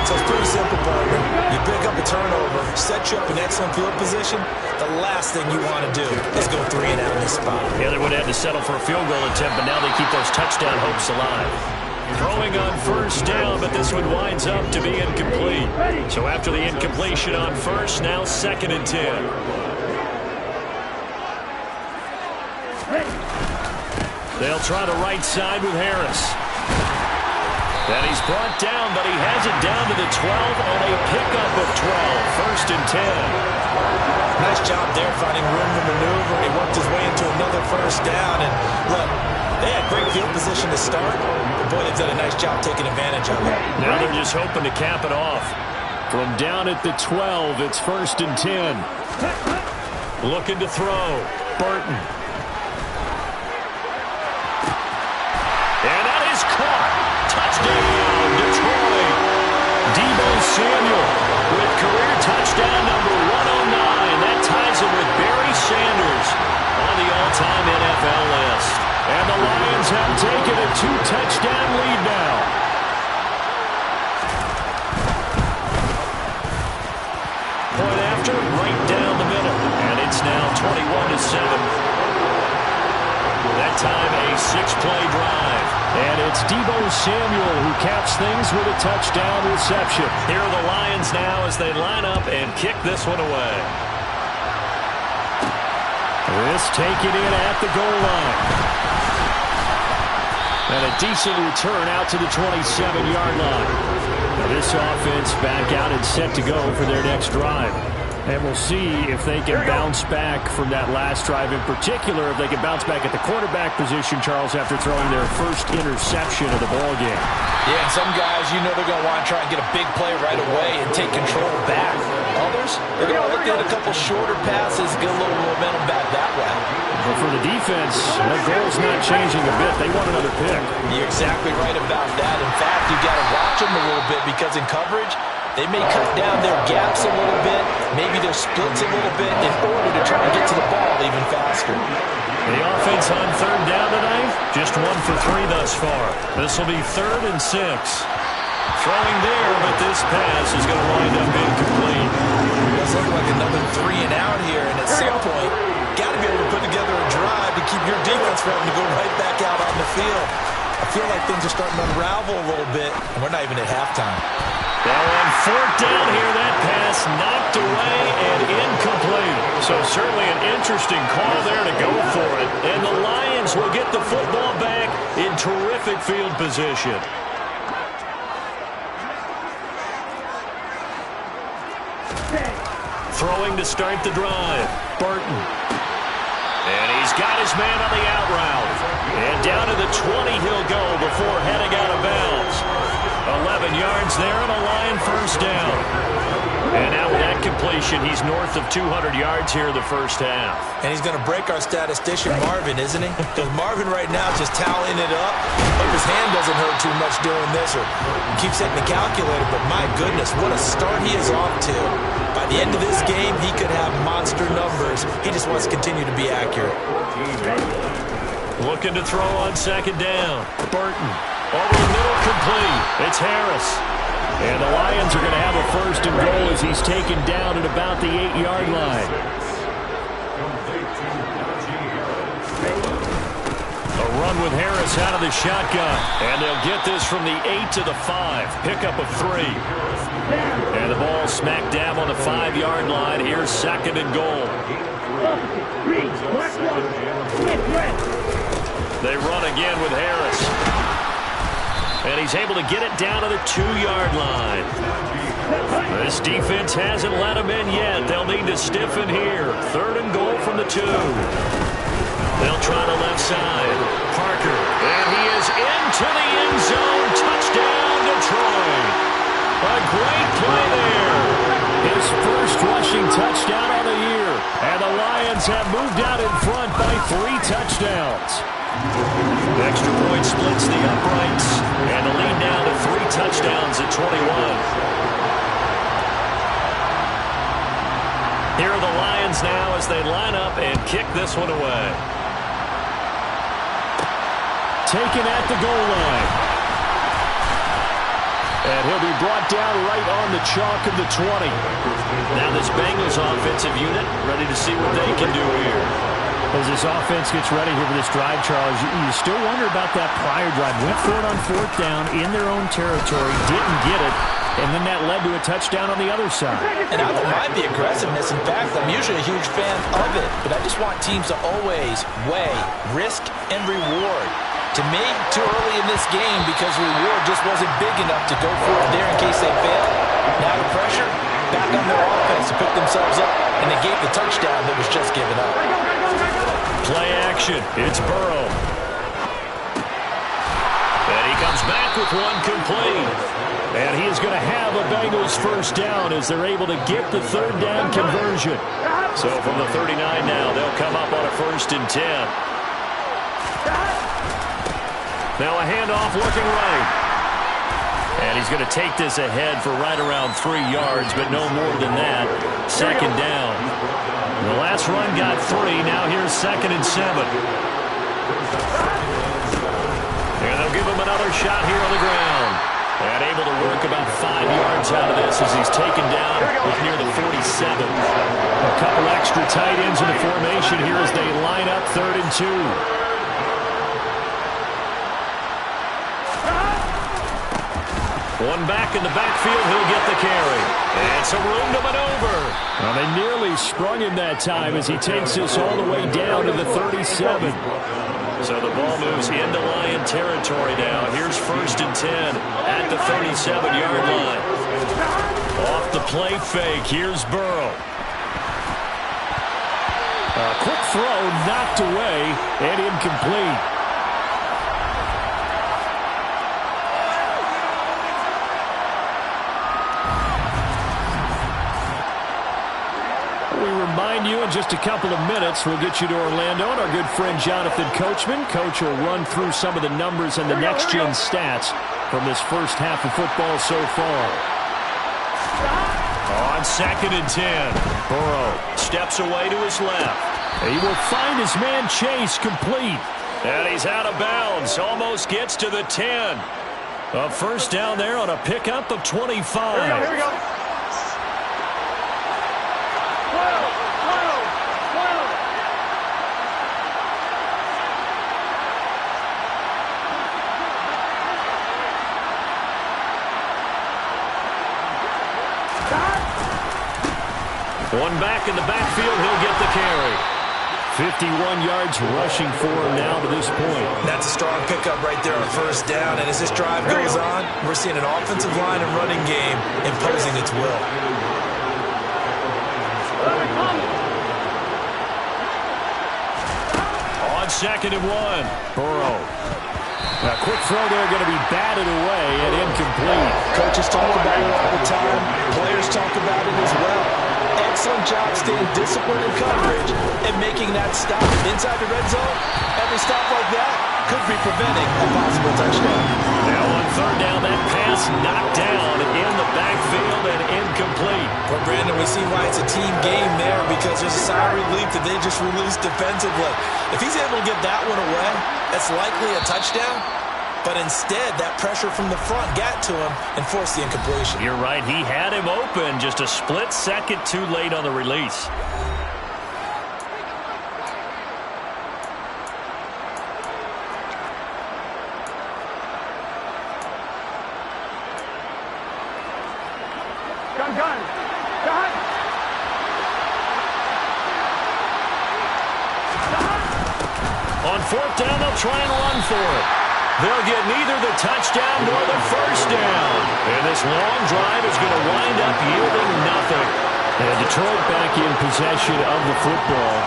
So it's pretty simple, partner. You pick up a turnover, set you up in excellent field position. The last thing you want to do is go 3 and out in this spot. Yeah, they would have to settle for a field goal attempt, but now they keep those touchdown hopes alive. Throwing on 1st down, but this one winds up to be incomplete. So after the incompletion on 1st, now 2nd and 10. They'll try the right side with Harris. And he's brought down, but he has it down to the 12 on a pickup of 12. 1st and 10. Nice job there finding room to maneuver. He worked his way into another 1st down. And look, they had great field position to start. But boy, they've done a nice job taking advantage of it. Now they're just hoping to cap it off. From down at the 12, it's 1st and 10. Looking to throw. Burton. And that is caught. Touchdown, Detroit. Deebo Samuel with career touchdown number 109. That ties him with Barry Sanders on the all-time NFL list. And the Lions have taken a 2-touchdown lead now. Point after, right down the middle. And it's now 21-7. That time a 6-play drive. And it's Deebo Samuel who caps things with a touchdown reception. Here are the Lions now as they line up and kick this one away. This taken in at the goal line. And a decent return out to the 27-yard line. Now this offense back out and set to go for their next drive. And we'll see if they can bounce back from that last drive. In particular, if they can bounce back at the quarterback position, Charles, after throwing their first interception of the ballgame. Yeah, and some guys, you know they're going to want to try and get a big play right away and take control back. Others, they're going to look at a couple shorter passes, get a little momentum back that way. But for the defense, the goal's not changing a bit. They want another pick. You're exactly right about that. In fact, you got to watch them a little bit because in coverage, they may cut down their gaps a little bit, maybe their splits a little bit in order to try and get to the ball even faster. The offense on 3rd down tonight, just 1 for 3 thus far. This will be 3rd and 6. Throwing there, but this pass is going to wind up incomplete. It's looking like another 3 and out here, and at some point, got to be able to put together a drive to keep your defense from having to go right back out on the field. I feel like things are starting to unravel a little bit, and we're not even at halftime. Now on 4th down here, that pass knocked away and incomplete. So certainly an interesting call there to go for it. And the Lions will get the football back in terrific field position. Throwing to start the drive. Burton. And he's got his man on the out route. And down to the 20 he'll go before heading out of bounds. 11 yards there and a Lion 1st down. And now with that completion. He's north of 200 yards here in the first half. And he's going to break our statistician Marvin, isn't he? Because Marvin right now is just toweling it up. Hope his hand doesn't hurt too much doing this or keeps hitting the calculator. But my goodness, what a start he is off to. By the end of this game, he could have monster numbers. He just wants to continue to be accurate. Looking to throw on second down. Burton over the middle, complete. It's Harris. And the Lions are going to have a first and goal as he's taken down at about the 8-yard line. A run with Harris out of the shotgun. And they'll get this from the 8 to the 5. Pickup of 3. And the ball smack dab on the 5-yard line. Here's second and goal. They run again with Harris. And he's able to get it down to the 2-yard line. This defense hasn't let him in yet. They'll need to stiffen here. Third and goal from the 2. They'll try the left side. Parker. And he is into the end zone. Touchdown, Detroit. A great play there. His first rushing touchdown on the year. And the Lions have moved out in front by 3 touchdowns. Extra point splits the uprights. And the lead now to 3 touchdowns at 21. Here are the Lions now as they line up and kick this one away. Taken at the goal line. And he'll be brought down right on the chalk of the 20. Now this Bengals offensive unit ready to see what they can do here. As this offense gets ready here for this drive, Charles, you still wonder about that prior drive. Went for it on 4th down in their own territory, didn't get it, and then that led to a touchdown on the other side. And I don't mind the aggressiveness. In fact, I'm usually a huge fan of it, but I just want teams to always weigh risk and reward. To me, too early in this game because reward just wasn't big enough to go for it there in case they fail. Now the pressure, back on their offense to pick themselves up, and they gave the touchdown that was just given up. Play action. It's Burrow. And he comes back with one complete. And he is going to have a Bengals first down as they're able to get the 3rd down conversion. So from the 39 now, they'll come up on a 1st and 10. Now a handoff looking right. And he's going to take this ahead for right around 3 yards, but no more than that. Second down. The last run got 3. Now here's 2nd and 7. And they'll give him another shot here on the ground. And able to work about 5 yards out of this as he's taken down near the 47. A couple extra tight ends in the formation here as they line up 3rd and 2. One back in the backfield, he'll get the carry. And some room to maneuver. Well, they nearly sprung him that time as he takes this all the way down to the 37. So the ball moves into Lion territory now. Here's 1st and 10 at the 37-yard line. Off the play fake, here's Burrow. A quick throw knocked away and incomplete. You in just a couple of minutes. We'll get you to Orlando and our good friend Jonathan Coachman. Coach will run through some of the numbers and the next-gen stats from this first half of football so far. On 2nd and 10, Burrow steps away to his left. He will find his man Chase complete. And he's out of bounds. Almost gets to the 10. A first down there on a pickup of 25. Here we go. One back in the backfield, he'll get the carry. 51 yards rushing for him now to this point. That's a strong pickup right there on 1st down. And as this drive goes on, we're seeing an offensive line and running game imposing its will. On 2nd and 1, Burrow. A quick throw there going to be batted away and incomplete. Coaches talk about it all the time. Players talk about it as well. excellent job staying disciplined in coverage and making that stop. Inside the red zone, every stop like that could be preventing a possible touchdown. Now on third down, that pass knocked down in the backfield and incomplete. Well, Brandon, we see why it's a team game there, because there's a sigh of relief that they just released defensively. If he's able to get that one away, that's likely a touchdown. But instead, that pressure from the front got to him and forced the incompletion. You're right. He had him open, just a split second too late on the release. On fourth down, they'll try and run for it. They'll get neither the touchdown nor the first down. And this long drive is going to wind up yielding nothing. And Detroit back in possession of the football.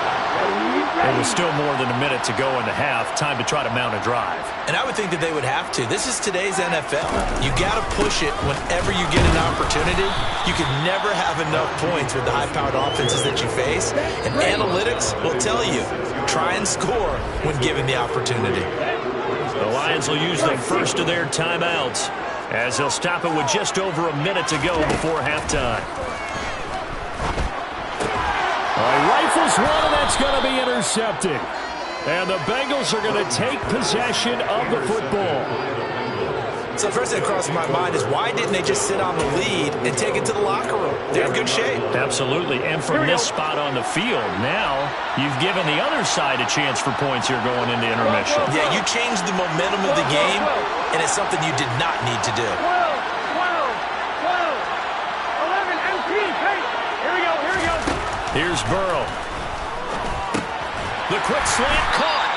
It was still more than a minute to go in the half. Time to try to mount a drive. And I would think that they would have to. This is today's NFL. You got to push it whenever you get an opportunity. You can never have enough points with the high-powered offenses that you face. And analytics will tell you, try and score when given the opportunity. The Lions will use the first of their timeouts as they'll stop it with just over a minute to go before halftime. Rifles one, and that's going to be intercepted. And the Bengals are going to take possession of the football. So the first thing that crosses my mind is, why didn't they just sit on the lead and take it to the locker room? They're in good shape. Absolutely. And from this spot on the field, now you've given the other side a chance for points here going into intermission. Yeah, you changed the momentum of the game, and it's something you did not need to do. 12, 11, MT, hey, here we go. Here's Burrow. The quick slant caught.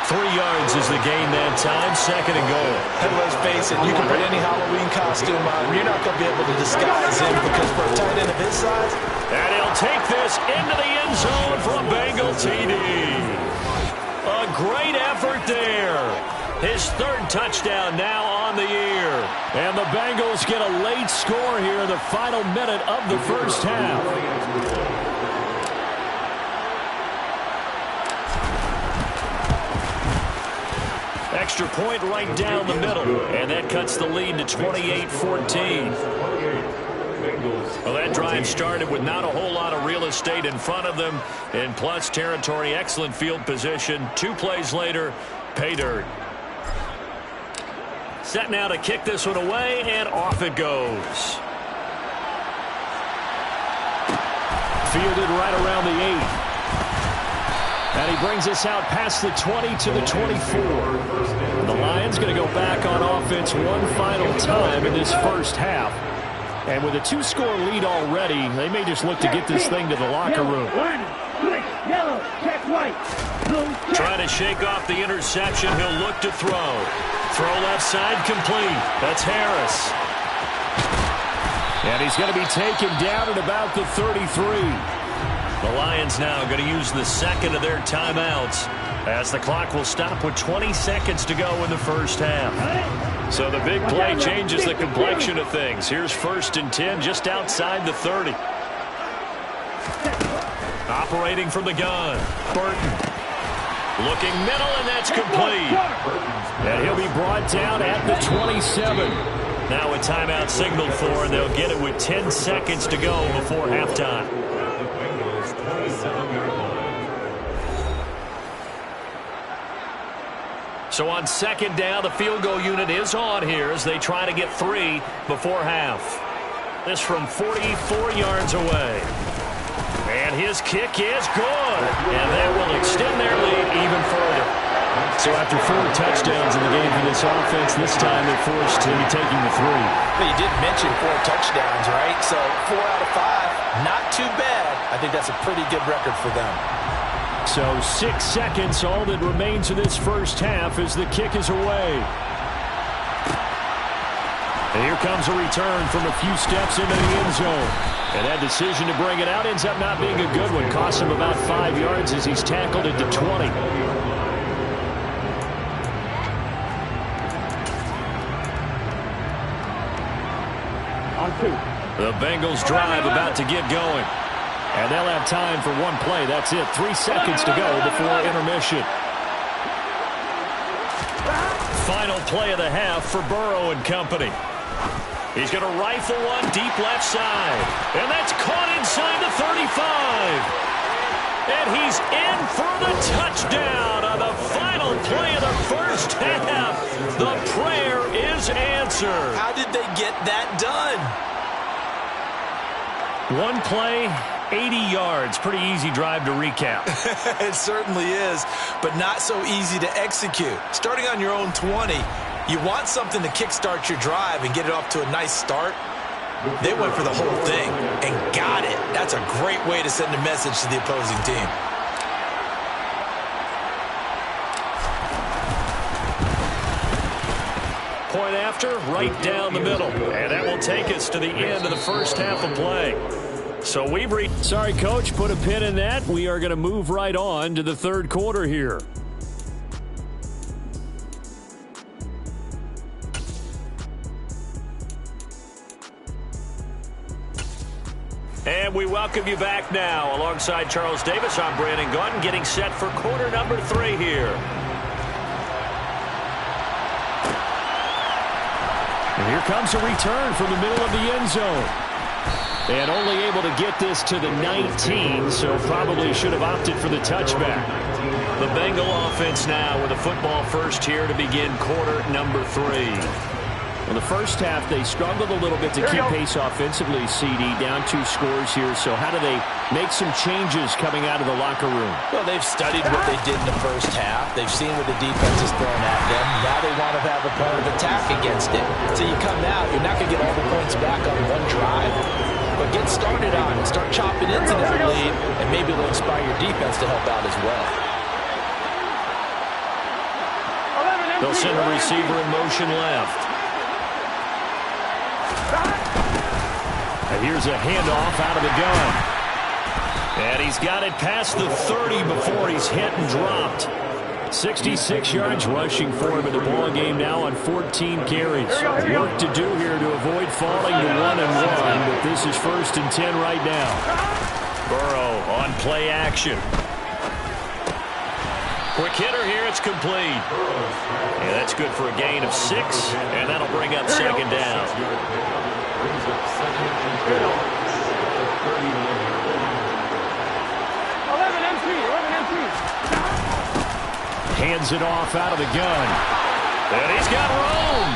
3 yards is the gain that time. Second and goal. And let's face it, you can put any Halloween costume on. You're not going to be able to disguise him, because for a tight end of his size. And he'll take this into the end zone for a Bengal TD. A great effort there. His third touchdown now on the year. And the Bengals get a late score here in the final minute of the first half. Extra point right down the middle, and that cuts the lead to 28-14. Well, that drive started with not a whole lot of real estate in front of them, in plus territory, excellent field position. 2 plays later, pay dirt. Set now to kick this one away, and off it goes. Fielded right around the 8. And he brings us out past the 20 to the 24. The Lions going to go back on offense one final time in this first half. And with a 2-score lead already, they may just look to get this thing to the locker room. Trying to shake off the interception. He'll look to throw. Throw left side complete. That's Harris. And he's going to be taken down at about the 33. The Lions now going to use the second of their timeouts as the clock will stop with 20 seconds to go in the first half. So the big play changes the complexion of things. Here's 1st and 10 just outside the 30. Operating from the gun, Burton. Looking middle, and that's complete. And he'll be brought down at the 27. Now a timeout signaled for, and they'll get it with 10 seconds to go before halftime. So on second down, the field goal unit is on here as they try to get 3 before half. This from 44 yards away. And his kick is good. And that will extend their lead even further. So after 4 touchdowns in the game for this offense, this time they're forced to be taking the 3. But you did mention 4 touchdowns, right? So 4 out of 5, not too bad. I think that's a pretty good record for them. So 6 seconds, all that remains of this first half as the kick is away. And here comes a return from a few steps into the end zone. And that decision to bring it out ends up not being a good one. Costs him about 5 yards as he's tackled at the 20. On 2. The Bengals drive about to get going. And they'll have time for one play. That's it. 3 seconds to go before intermission. Final play of the half for Burrow and company. He's going to rifle one deep left side. And that's caught inside the 35. And he's in for the touchdown on the final play of the first half. The prayer is answered. How did they get that done? One play, 80 yards. Pretty easy drive to recap. It certainly is, but not so easy to execute. Starting on your own 20, you want something to kickstart your drive and get it off to a nice start. They went for the whole thing and got it. That's a great way to send a message to the opposing team. Point after, right down the middle. And that will take us to the end of the first half of play. So we've reached... Sorry, Coach, put a pin in that. We are going to move right on to the third quarter here. And we welcome you back now. Alongside Charles Davis, I'm Brandon Gaudin, getting set for quarter number 3 here. And here comes a return from the middle of the end zone. And only able to get this to the 19, so probably should have opted for the touchback. The Bengal offense now with a football first here to begin quarter number 3. Well, the first half, they struggled a little bit to keep pace offensively, CD, down 2 scores here. So how do they make some changes coming out of the locker room? Well, they've studied what they did in the first half. They've seen what the defense is throwing at them. Now they want to have a plan of attack against it. So you come out, you're not going to get all the points back on one drive. But get started on it. Start chopping into that lead, and maybe it'll inspire your defense to help out as well. They'll send a receiver in motion left. And here's a handoff out of the gun. And he's got it past the 30 before he's hit and dropped. 66 yards rushing for him in the ball game now on 14 carries. Work to do here to avoid falling to 1-1, but this is 1st and 10 right now. Burrow on play action. Quick hitter here, it's complete. Yeah, that's good for a gain of 6, and that'll bring up 2nd down. Hands it off out of the gun. And he's got room.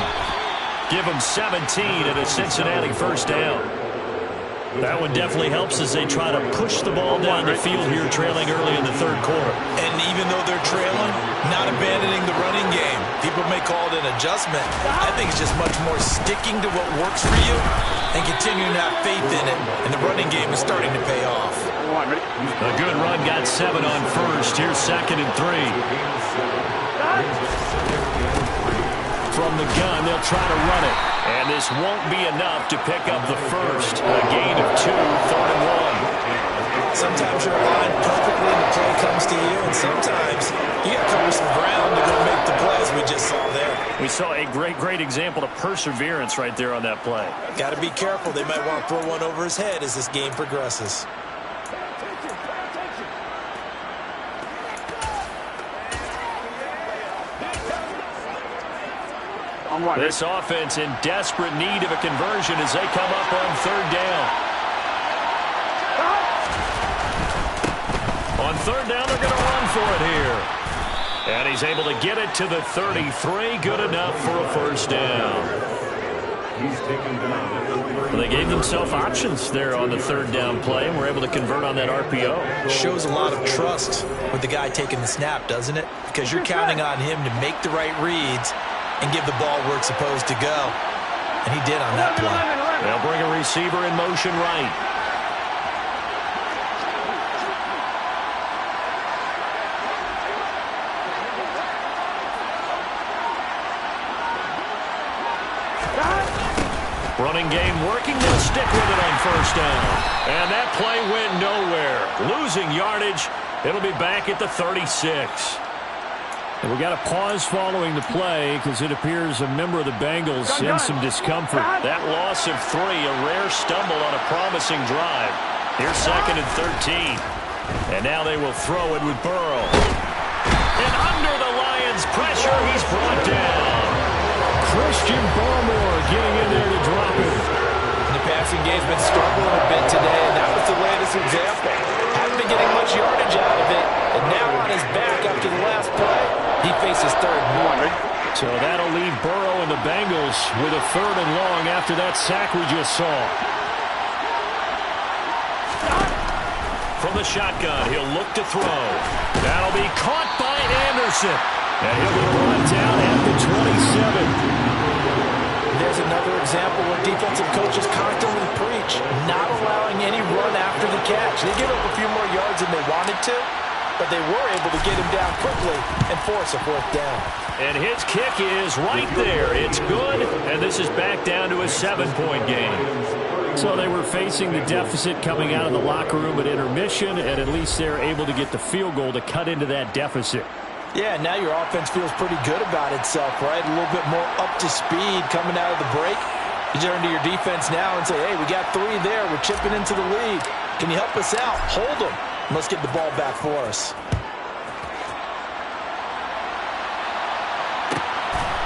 Give him 17 and a Cincinnati first down. That one definitely helps as they try to push the ball down the field here, trailing early in the third quarter. And even though they're trailing, not abandoning the running game. People may call it an adjustment. I think it's just much more sticking to what works for you and continuing to have faith in it. And the running game is starting to pay off. A good run got 7 on first. Here's 2nd and 3. From the gun, they'll try to run it. And this won't be enough to pick up the first. A gain of 2, 3rd and 1. Sometimes you're aligned perfectly and the play comes to you, and sometimes you got to cover some ground to go make the plays we just saw there. We saw a great example of perseverance right there on that play. Got to be careful. They might want to throw one over his head as this game progresses. This offense in desperate need of a conversion as they come up on 3rd down. On 3rd down, they're going to run for it here. And he's able to get it to the 33. Good enough for a first down. Well, they gave themselves options there on the 3rd down play and were able to convert on that RPO. Shows a lot of trust with the guy taking the snap, doesn't it? Because you're counting on him to make the right reads and give the ball where it's supposed to go. And he did on that play. They'll bring a receiver in motion right. Running game working. They'll stick with it on 1st down. And that play went nowhere. Losing yardage. It'll be back at the 36. And we got a pause following the play because it appears a member of the Bengals in some discomfort. That loss of 3, a rare stumble on a promising drive. Here's 2nd and 13. And now they will throw it with Burrow. And under the Lions' pressure, he's brought down. Christian Barmore getting in there to drop it. The passing game's been struggling a bit today, and that was the latest example. Hasn't been getting much yardage out of it, and now on his back after the last play, he faces 3rd and 1. So that'll leave Burrow and the Bengals with a 3rd and long after that sack we just saw. From the shotgun, he'll look to throw. That'll be caught by Anderson. And he'll get a run down at the 27. There's another example where defensive coaches constantly preach, not allowing any run after the catch. They give up a few more yards than they wanted to, but they were able to get him down quickly and force a 4th down. And his kick is right there. It's good, and this is back down to a 7-point game. So they were facing the deficit coming out of the locker room at intermission, and at least they're able to get the field goal to cut into that deficit. Yeah, now your offense feels pretty good about itself, right? A little bit more up to speed coming out of the break. You turn to your defense now and say, hey, we got 3 there. We're chipping into the lead. Can you help us out? Hold them. Let's get the ball back for us.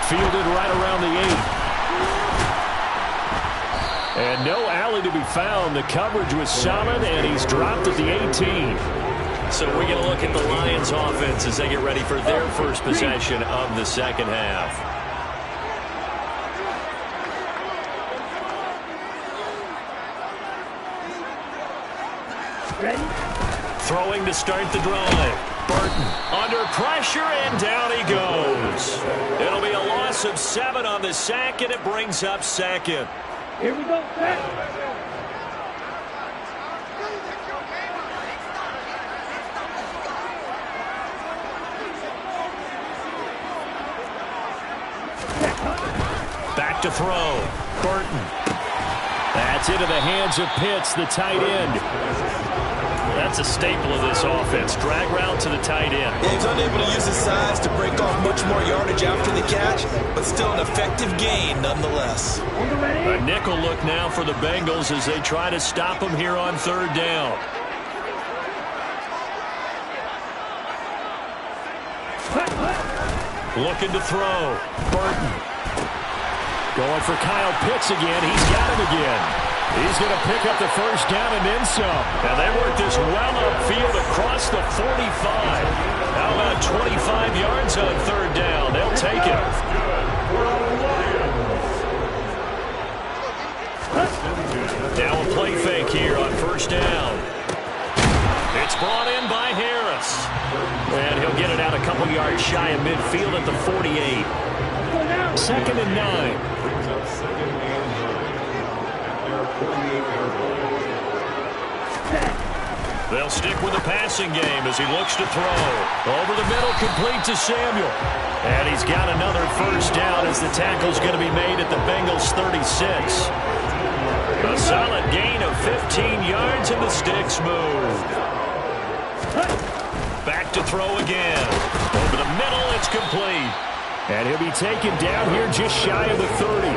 Fielded right around the 8. And no alley to be found. The coverage was solid, and he's dropped at the 18. So we're going to look at the Lions offense as they get ready for their first possession of the second half. Ready? Throwing to start the drive. Burton under pressure, and down he goes. It'll be a loss of 7 on the sack, and it brings up 2nd. Here we go. Set. Back to throw. Burton. That's into the hands of Pitts, the tight end. That's a staple of this offense. Drag route to the tight end. Yeah, he's unable to use his size to break off much more yardage after the catch, but still an effective gain nonetheless. A nickel look now for the Bengals as they try to stop him here on 3rd down. Looking to throw. Burton. Going for Kyle Pitts again. He's got him again. He's going to pick up the 1st down and then some. And they work this well upfield across the 45. How about 25 yards on 3rd down? They'll take it. Now a play fake here on 1st down. It's brought in by Harris. And he'll get it out a couple yards shy of midfield at the 48. 2nd and 9. They'll stick with the passing game as he looks to throw. Over the middle, complete to Samuel. And he's got another 1st down as the tackle's going to be made at the Bengals' 36. A solid gain of 15 yards, and the sticks move. Back to throw again. Over the middle, it's complete. And he'll be taken down here just shy of the 30.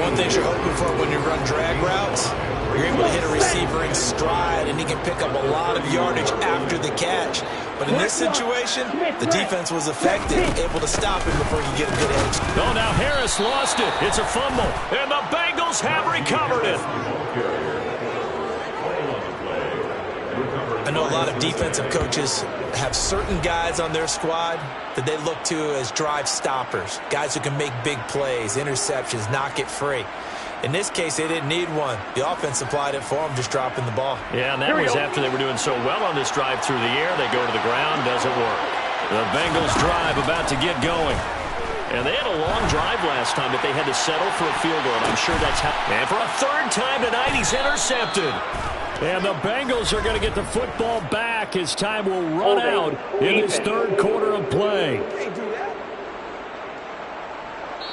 One thing you're hoping for when you run drag routes, you're able to hit a receiver in stride, and he can pick up a lot of yardage after the catch. But in this situation, the defense was effective, able to stop him before he could get a good edge. Oh, now Harris lost it. It's a fumble, and the Bengals have recovered it. I know a lot of defensive coaches have certain guys on their squad that they look to as drive stoppers, guys who can make big plays, interceptions, knock it free. In this case, they didn't need one. The offense supplied it for them, just dropping the ball. Yeah, and that was after they were doing so well on this drive through the air. They go to the ground, doesn't work. The Bengals drive about to get going. And they had a long drive last time, but they had to settle for a field goal. I'm sure that's how. And for a 3rd time tonight, he's intercepted. And the Bengals are going to get the football back as time will run out in this 3rd quarter of play.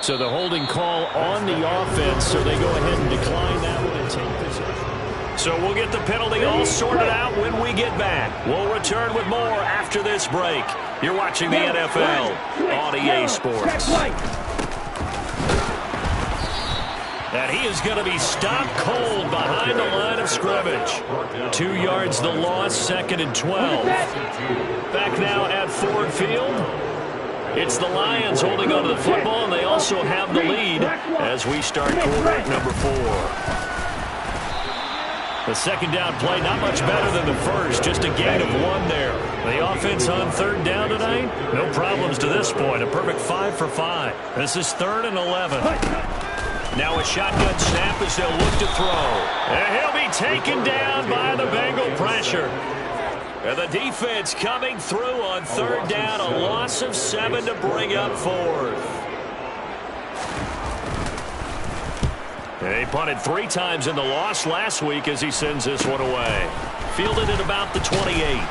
So the holding call on the offense, so they go ahead and decline that one and take possession. So we'll get the penalty all sorted out when we get back. We'll return with more after this break. You're watching the NFL on EA Sports. And he is going to be stopped cold behind the line of scrimmage. 2 yards the loss, 2nd and 12. Back now at Ford Field. It's the Lions holding onto the football, and they also have the lead as we start quarter number 4. The second down play, not much better than the first, just a gain of 1 there. The offense on 3rd down tonight, no problems to this point, a perfect 5 for 5. This is 3rd and 11. Now a shotgun snap as they'll look to throw. And he'll be taken down by the Bengal pressure. And the defense coming through on 3rd down, a loss of 7 to bring up 4th. He punted 3 times in the loss last week as he sends this one away. Fielded at about the 28.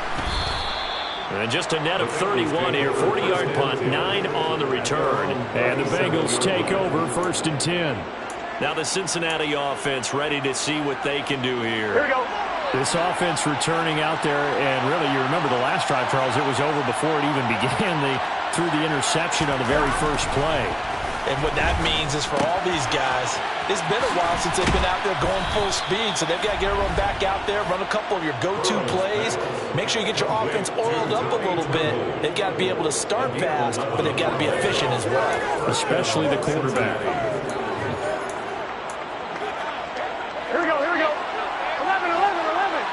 And just a net of 31 here. 40-yard punt, 9 on the return. And the Bengals take over 1st and 10. Now the Cincinnati offense ready to see what they can do here. Here we go. This offense returning out there, and really you remember the last drive, Charles, it was over before it even began. They threw the interception on the very first play. And what that means is for all these guys, it's been a while since they've been out there going full speed, so they've got to get everyone back out there, run a couple of your go-to plays, make sure you get your offense oiled up a little bit. They've got to be able to start fast, but they've got to be efficient as well. Especially the quarterback. Here we go, here we go. 11, 11, 11.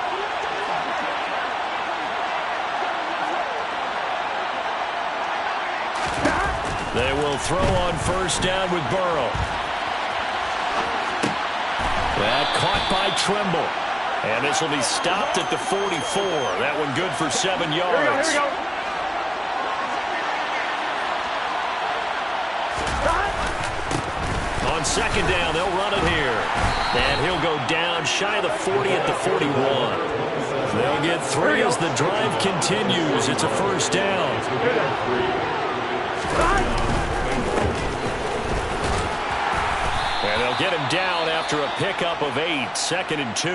They will throw on 1st down with Burrow. That caught by Trimble. And this will be stopped at the 44. That one good for 7 yards. Here we go, here we go. On 2nd down, they'll run it here. And he'll go down shy of the 40 at the 41. They'll get 3 as the drive continues. It's a 1st down. And they'll get him down after a pickup of 8. 2nd and 2.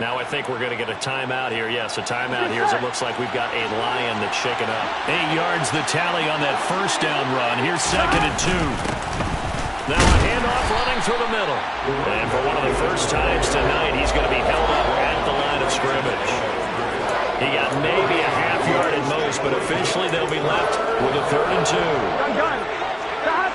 Now I think we're going to get a timeout here. Yes, a timeout here as it looks like we've got a Lion that's shaken up. 8 yards the tally on that 1st down run. Here's 2nd and 2. Now a handoff running through the middle. And for one of the first times tonight, he's going to be held up at the line of scrimmage. He got maybe a half yard at most, but officially they'll be left with a 3rd and 2. Gun. Stop.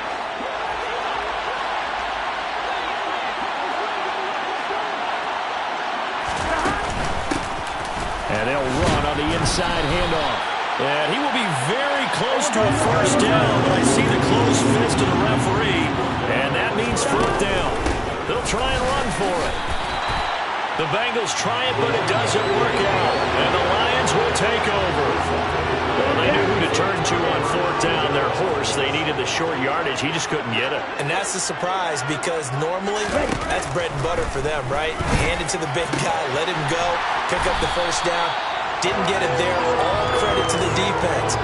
And they'll run on the inside handoff. And he will be very close to a 1st down, but I see the closed fist of the referee, and that means 4th down. They'll try and run for it. The Bengals try it, but it doesn't work out, and the Lions will take over. Well, they knew who to turn to on 4th down. Their horse, they needed the short yardage. He just couldn't get it. And that's a surprise because normally that's bread and butter for them, right? Hand it to the big guy, let him go, pick up the 1st down. Didn't get it there. All credit to the defense.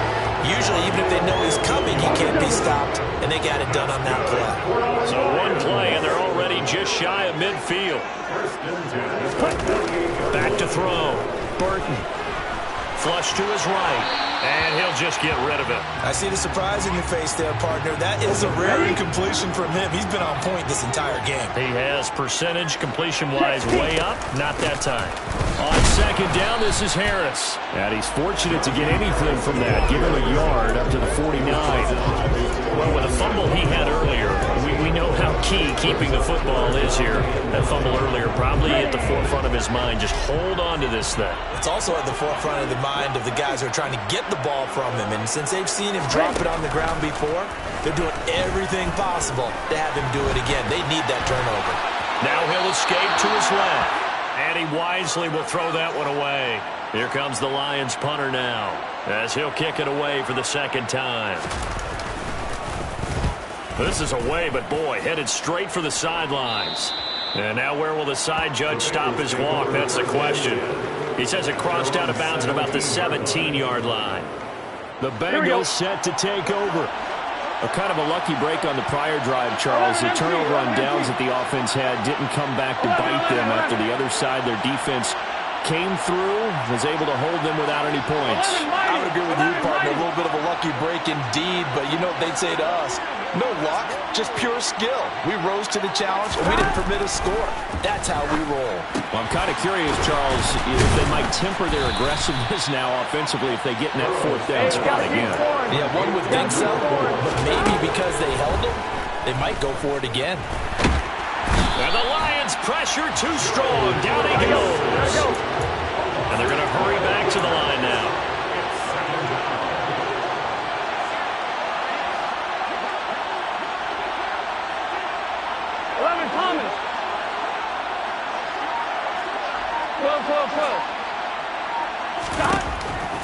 Usually, even if they know he's coming, he can't be stopped, and they got it done on that play. So 1 play, and they're already just shy of midfield. Back to throw. Burton. Flush to his right. And he'll just get rid of it. I see the surprise in your face there, partner. That is a rare incompletion from him. He's been on point this entire game. He has percentage completion-wise way up. Not that time. On 2nd down, this is Harris. And he's fortunate to get anything from that. Give him a yard up to the 49. Well, with a fumble he had earlier, we know how key keeping the football is here. That fumble earlier probably at the forefront of his mind. Just hold on to this thing. It's also at the forefront of the mind of the guys who are trying to get the ball from him. And since they've seen him drop it on the ground before, they're doing everything possible to have him do it again. They need that turnover. Now he'll escape to his left. And he wisely will throw that one away. Here comes the Lions punter now, as he'll kick it away for the 2nd time. This is away, but boy, headed straight for the sidelines. And now where will the side judge stop his walk? That's the question. He says it crossed out of bounds at about the 17-yard line. The Bengals set to take over. A kind of a lucky break on the prior drive, Charles. The turnover on downs that the offense had didn't come back to bite them after the other side. Their defense came through, was able to hold them without any points. I would agree with you, partner. A little bit of a lucky break indeed, but you know what they'd say to us? No luck, just pure skill. We rose to the challenge, and we didn't permit a score. That's how we roll. Well, I'm kind of curious, Charles, if they might temper their aggressiveness now offensively if they get in that fourth down spot again. Yeah, one would think so, but maybe because they held them, they might go for it again. And the Lions pressure too strong. Down he goes. And they're going to hurry back to the line now.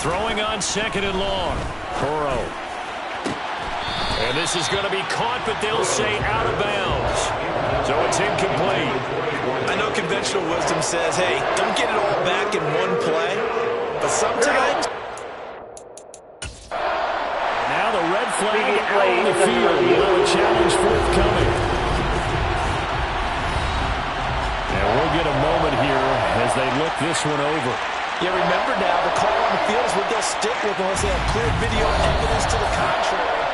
Throwing on 2nd and long. Burrow. And this is going to be caught, but they'll say out of bounds. So it's incomplete. I know conventional wisdom says, hey, don't get it all back in one play. But sometimes... Now the red flag out on the field. Will a challenge forthcoming. And we'll get a moment here as they look this one over. Yeah, remember now, the call on the field is what they'll stick with unless they have clear video evidence to the contrary.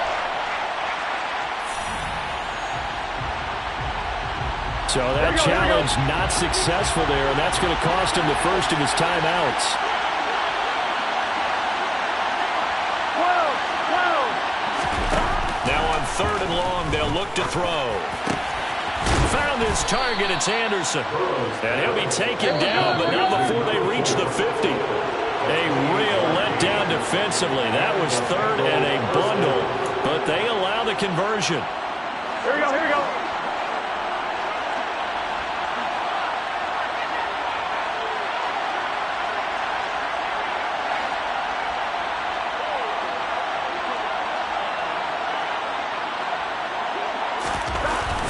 So that challenge not successful there, and that's going to cost him the first of his timeouts. Now on 3rd and long, they'll look to throw. Found his target, it's Anderson. And he'll be taken down, but not before they reach the 50. A real letdown defensively. That was 3rd and a bundle, but they allow the conversion. Here we go, here we go.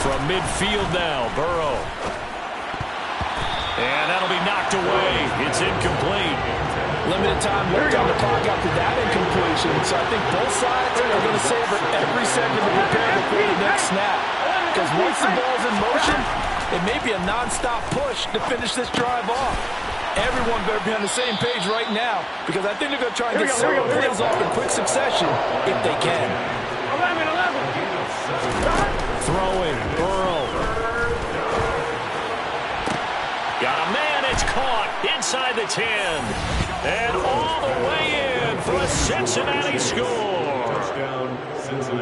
From midfield now, Burrow. And that'll be knocked away. It's incomplete. Limited time left on the clock after that incompletion. So I think both sides are going to savor every second to prepare before the next snap. Because once the ball's in motion, it may be a non-stop push to finish this drive off. Everyone better be on the same page right now, because I think they're going to try and get several plays off in quick succession if they can. 11. Throwing, Burrow. Got a man, it's caught inside the 10. And all the way in for a Cincinnati score.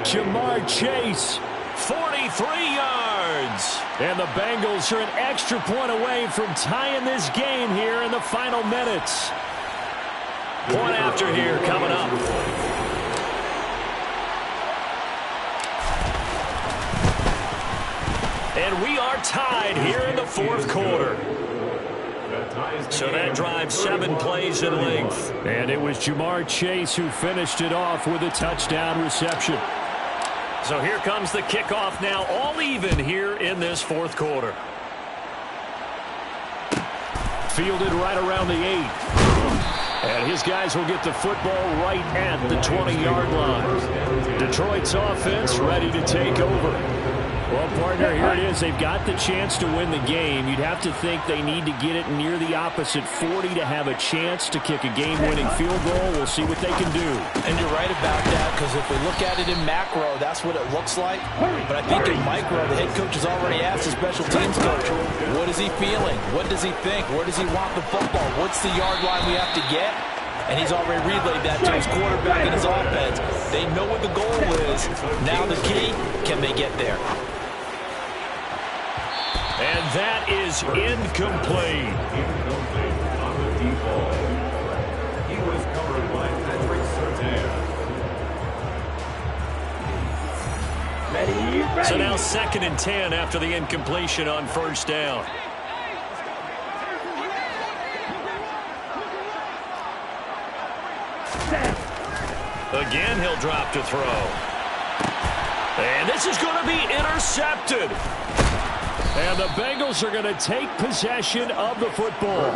Jamar Chase. 43 yards. And the Bengals are an extra point away from tying this game here in the final minutes. Point after here coming up. And we are tied here in the 4th quarter. So that drives 7 plays in length. And it was Jamar Chase who finished it off with a touchdown reception. So here comes the kickoff now, all even here in this 4th quarter. Fielded right around the 8. And his guys will get the football right at the 20-yard line. Detroit's offense ready to take over. Well, partner, here it is. They've got the chance to win the game. You'd have to think they need to get it near the opposite 40 to have a chance to kick a game-winning field goal. We'll see what they can do. And you're right about that, because if we look at it in macro, that's what it looks like. But I think in micro, the head coach has already asked the special teams coach, what is he feeling? What does he think? Where does he want the football? What's the yard line we have to get? And he's already relayed that to his quarterback and his offense. They know what the goal is. Now the key, can they get there? And that is incomplete. On the deep ball. He was covered by Patrick Surtain. So now 2nd and 10 after the incompletion on 1st down. Again, he'll drop to throw. And this is going to be intercepted. And the Bengals are going to take possession of the football.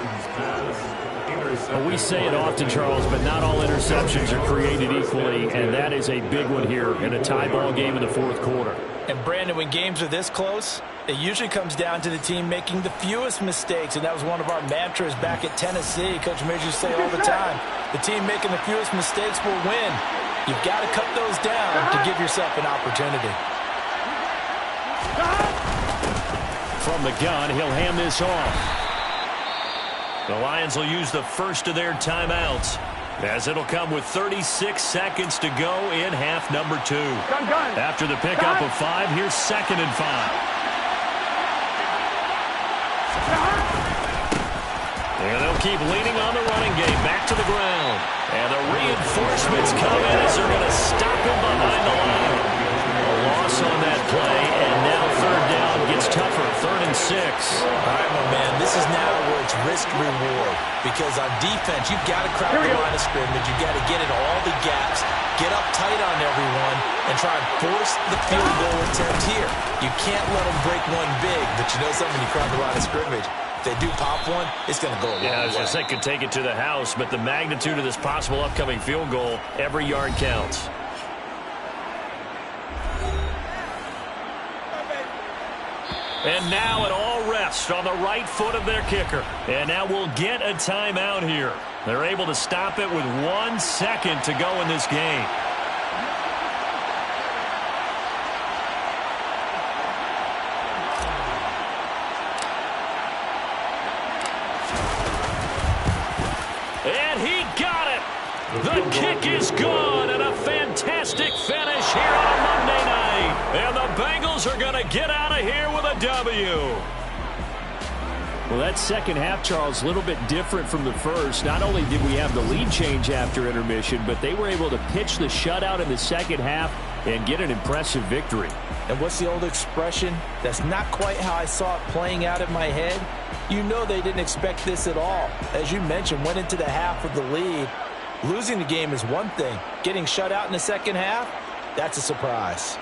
Well, we say it often, Charles, but not all interceptions are created equally, and that is a big one here in a tie ball game in the 4th quarter. And, Brandon, when games are this close, it usually comes down to the team making the fewest mistakes, and that was one of our mantras back at Tennessee. Coach Major used to say all the time, The team making the fewest mistakes will win. You've got to cut those down to give yourself an opportunity. From the gun, he'll hand this off. The Lions will use the first of their timeouts, as it'll come with 36 seconds to go in half number 2. After the pickup of 5, here's 2nd and 5. And they'll keep leaning on the running game back to the ground. And the reinforcements come in as they're going to stop him behind the line. A loss on that play, and now 3rd down gets tougher, 3rd and 6. All right, my man, this is now where it's risk-reward. Because on defense, you've got to crowd the line of scrimmage. You've got to get into all the gaps, get up tight on everyone, and try and force the field goal attempt here. You can't let them break one big, but you know something, when you crowd the line of scrimmage, if they do pop one, it's going to go a long way. Yeah, I was going to say, could take it to the house, but the magnitude of this possible upcoming field goal, every yard counts. And now it all rests on the right foot of their kicker. And now we'll get a timeout here. They're able to stop it with 1 second to go in this game. And he got it. The kick is good, and a fantastic finish here on a Monday night. And the Bengals are going to get out of here with a W. Well, that second half, Charles, a little bit different from the first. Not only did we have the lead change after intermission, but they were able to pitch the shutout in the second half and get an impressive victory. And what's the old expression? That's not quite how I saw it playing out in my head. You know they didn't expect this at all. As you mentioned, went into the half with the lead. Losing the game is one thing. Getting shut out in the second half, that's a surprise.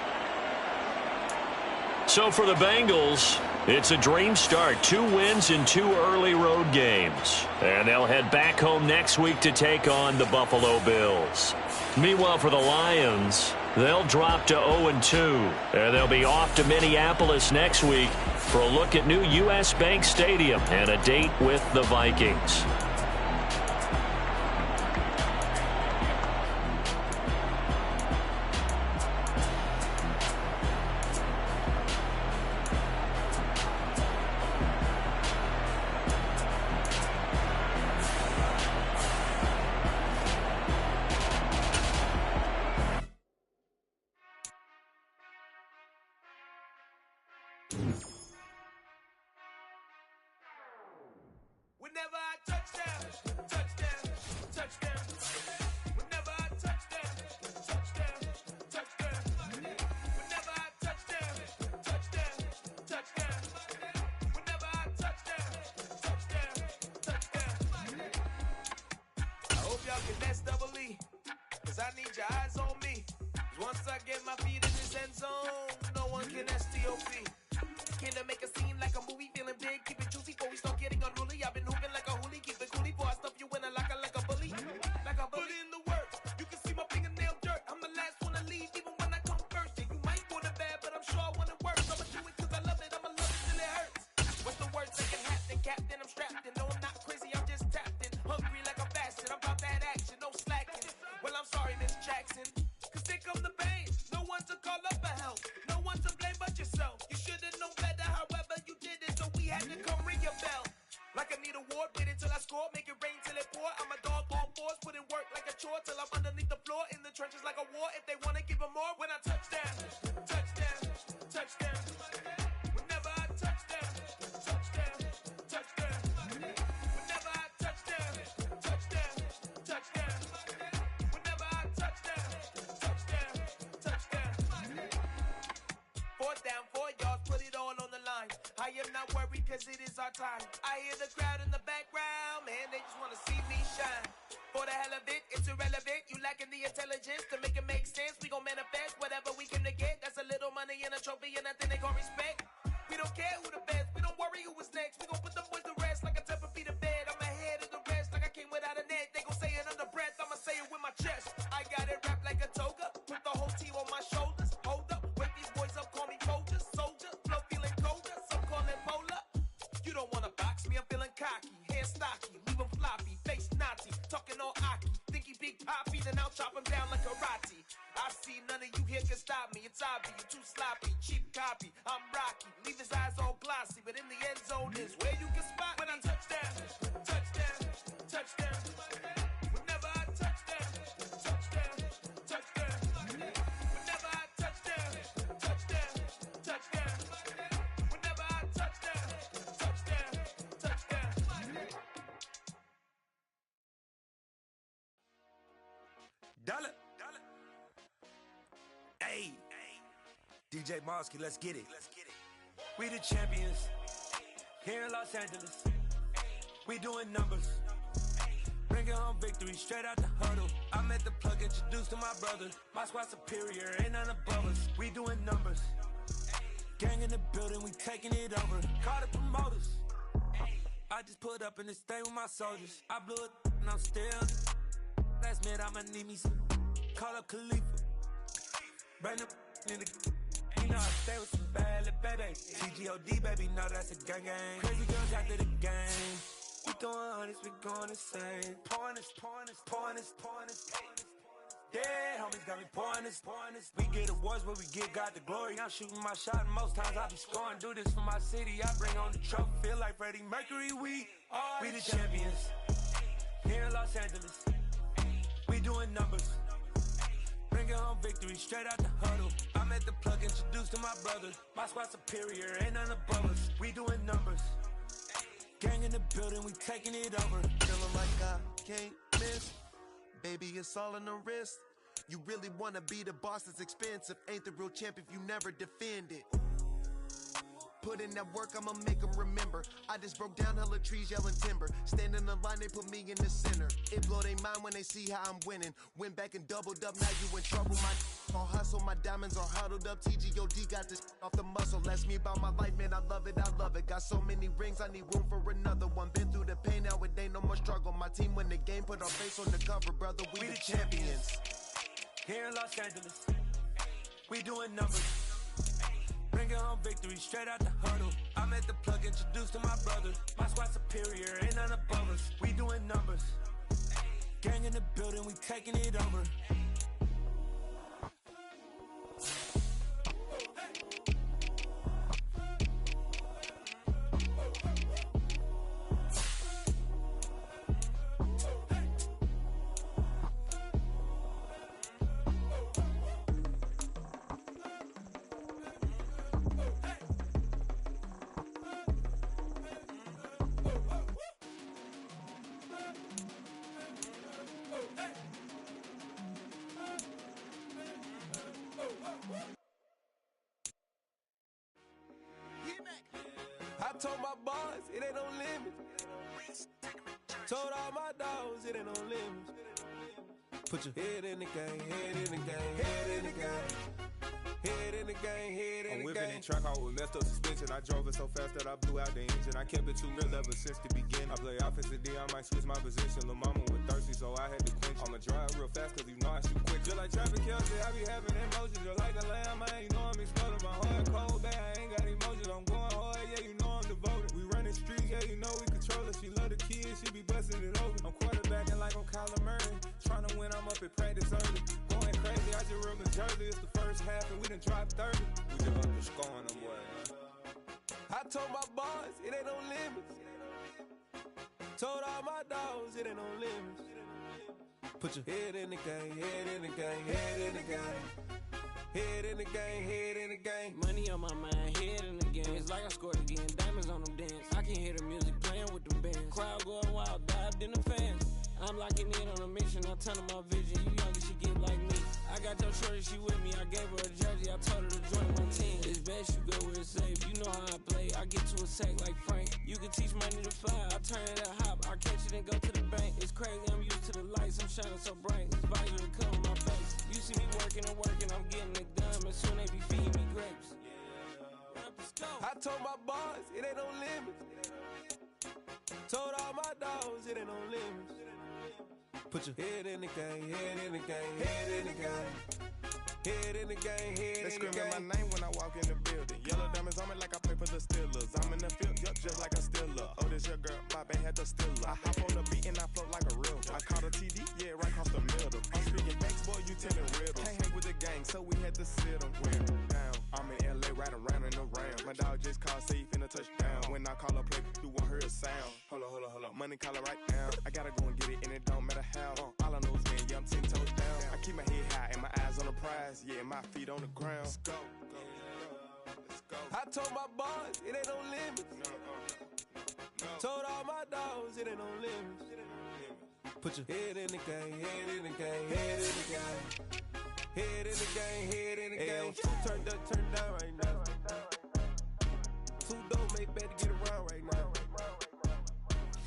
So for the Bengals, it's a dream start. 2 wins in 2 early road games. And they'll head back home next week to take on the Buffalo Bills. Meanwhile, for the Lions, they'll drop to 0-2. And they'll be off to Minneapolis next week for a look at new U.S. Bank Stadium and a date with the Vikings. Whenever I touchdown, touchdown, touchdown. Whenever I touchdown, touchdown, touchdown. Whenever I touchdown, touchdown, touchdown. Whenever I touchdown, touchdown, touchdown. I hope y'all can that's double E, 'cause I need your eyes on me. 'Cause once I get my feet in this end zone, no one can STOP. Can I make a scene like a movie, feeling big, keep it juicy before we start getting unruly. I've been hooping like a hoolie, keep it coolie before I stuff you in a locker like a bully. Like a bully. Put in the work, you can see my fingernail dirt. I'm the last one to leave, even when I come first. Yeah, you might want it bad, but I'm sure I want it worse. I'ma do it 'cause I love it, I'ma love it till it hurts. What's the word? Second Captain, Captain, I'm strapped in. No, I'm not crazy, I'm just tapped in. Hungry like a bastard, I'm about that action, no slacking. Well, I'm sorry, Miss Jackson, 'cause here come the pain. No one to call up for help, no one to blame but yourself. You should've known better, however you did it, so we had to come ring your bell. Like I need a award, wait until I score, make it rain till it pour. I'm a dog on fours, put in work like a chore till I'm underneath the floor, in the trenches like a war. If they wanna give them more, when I touchdown, touchdown, touchdown. Whenever I touchdown, touchdown, touchdown. Whenever I touchdown, touchdown, touchdown. Whenever I touchdown, touchdown, touchdown. 4th down, 4 yards, put it all on the line. I am not worried 'cause it is our time. I hear the crowd in the background, man, they just wanna see me shine. For the hell of it, it's irrelevant. You lacking the intelligence to make it make sense. We gon' manifest whatever we came to get. That's a little money and a trophy and nothing they gon' respect. We don't care who the best, we don't worry who was next. We gon' put them boys to rest like a temper feet of bed. I'm ahead of the rest like I came without a net. They gon' say it under breath, I'ma say it with my chest. I got it wrapped like a toga, put the whole team on my shoulders. Hold up, wake these boys up, call me Folger, soldier. Flow feeling colder, some call it polar. You don't wanna box me, I'm feeling cocky. Hair stocky, leave them floppy, face Nazi, talking all aki. chop him down like karate. I see none of you here can stop me. It's obvious, you're too sloppy, cheap copy. I'm Rocky, leave his eyes all glossy, but in the end zone is where you can spot when I touchdown, touchdown, touchdown. Whenever I touchdown, touchdown, touchdown. Whenever I touchdown, touchdown, touchdown. Whenever I touchdown, touchdown, touchdown. Dollar. Hey, DJ Mosky, let's get it. We the champions here in Los Angeles. We doing numbers, bringing home victory straight out the huddle. I'm at the plug, introduced to my brother. My squad superior, ain't none above us. We doing numbers, gang in the building, we taking it over. Call the promoters. I just put up in this thing with my soldiers. I blew it and I'm still. Last minute I'ma need me some. Call up Khalifa. Bring them in the. You know I stay with some bad little baby. TGOD, baby, know that's a gang gang. Crazy girls after the game. We throwing hundreds, we going insane. Pouring this. Yeah, homies got me pouring this. We get awards, but we give God the glory. I'm shooting my shot, and most times I be scoring. Do this for my city, I bring on the trophy. Feel like Freddie Mercury, we the champions here in Los Angeles. We doing numbers, bringing home victory straight out the huddle. I'm at the plug, introduced to my brother. My squad superior, ain't none above us. We doing numbers, gang in the building, we taking it over. Feeling like I can't miss, baby, it's all in the wrist. You really wanna be the boss, it's expensive. Ain't the real champ if you never defend it. Put in that work, I'ma make them remember. I just broke down hella trees, yelling timber. Stand in the line, they put me in the center. It blow they mind when they see how I'm winning. Went back and doubled up, now you in trouble. My all hustle, my diamonds are huddled up. TGOD got this off the muscle. Ask me about my life, man, I love it. Got so many rings, I need room for another one. Been through the pain, now it ain't no more struggle. My team win the game, put our face on the cover, brother. We the champions here in Los Angeles. We doing numbers, bringing home victory straight out the huddle. I'm at the plug, introduced to my brother. My squad superior, ain't none above us. We doing numbers, gang in the building, we taking it over. I told my boys, it ain't no limit. Told all my dogs, it ain't no limit. Put your head in the game, head in the game, head in the game. Head in the game, head in the game. I'm whipping in track out with messed up suspension. I drove it so fast that I blew out the engine. I kept it too real ever since the beginning. I play offensive D, I might switch my position. Lil' mama was thirsty, so I had to quench. I'ma drive real fast, cause you know I shoot quick. Just like traffic Kelsey, I be having emotions. Just like a lamb, I ain't know I'm exploding. My heart cold, bad, I ain't got emotions. I'm going hard, yeah, you know I'm devoted. We running streets, yeah, you know we control it. She love the kids, she be busting it over. I'm quarterbacking like I'm Kyler Murray. Trying to win, I'm up at practice early. Going crazy, I just real Jersey. It's the first half and we done dropped 30. We just underscoring them, boy, man. I told my boys, it ain't no limits. Told all my dogs, it ain't no limits. Put your head in the game, head in the game, head in the game. Head in the game, head in the game. Money on my mind, head in the game. It's like I scored again, diamonds on them dance. I can hear the music playing with them bands. Crowd going wild, dived in the fans. I'm locking in on a mission, I'm telling my vision. You younger, she get like me. I got your shorty, she with me. I gave her a jersey, I told her to join my team. It's best you go where it's safe. You know how I play. I get to a sack like Frank. You can teach money to fly. I turn it up hop. I catch it and go to the bank. It's crazy, I'm used to the lights. I'm shining so bright. This visor to cover my face. You see me working and working, I'm getting it done. And soon they be feeding me grapes. I told my boys, it ain't no limits. Told all my dogs, it ain't no limits. Put your head in the game, head in the game, head in the game. Head in the game, head in the game. They screaming my name when I walk in the building. Yellow diamonds on me like I play for the Steelers. I'm in the field, yup, just like a Steeler. Oh, this your girl, my band had the Steeler. I hop on the beat and I float like a river. I caught a TD, yeah, right across the middle. I'm speaking facts, boy, you telling riddles. Can't hang with the gang, so we had to sit them down. I'm in LA, riding around in the round. My dog just called, say he finna touchdown. When I call a play, you won't hear a sound. Hold up, money call it right now. I gotta go and get it, and it don't matter how. All I know is win, yeah, I'm 10 toes down. I keep my head high and my eyes on the prize. Yeah, and my feet on the ground. Let's go. I told my boys, it ain't no limits. Told all my dogs, it ain't no limits. Put your head in the game, head in the game, head in the game. Head in the game, head in the game. Two turned up, turned down right now. Two dope make better get around right now.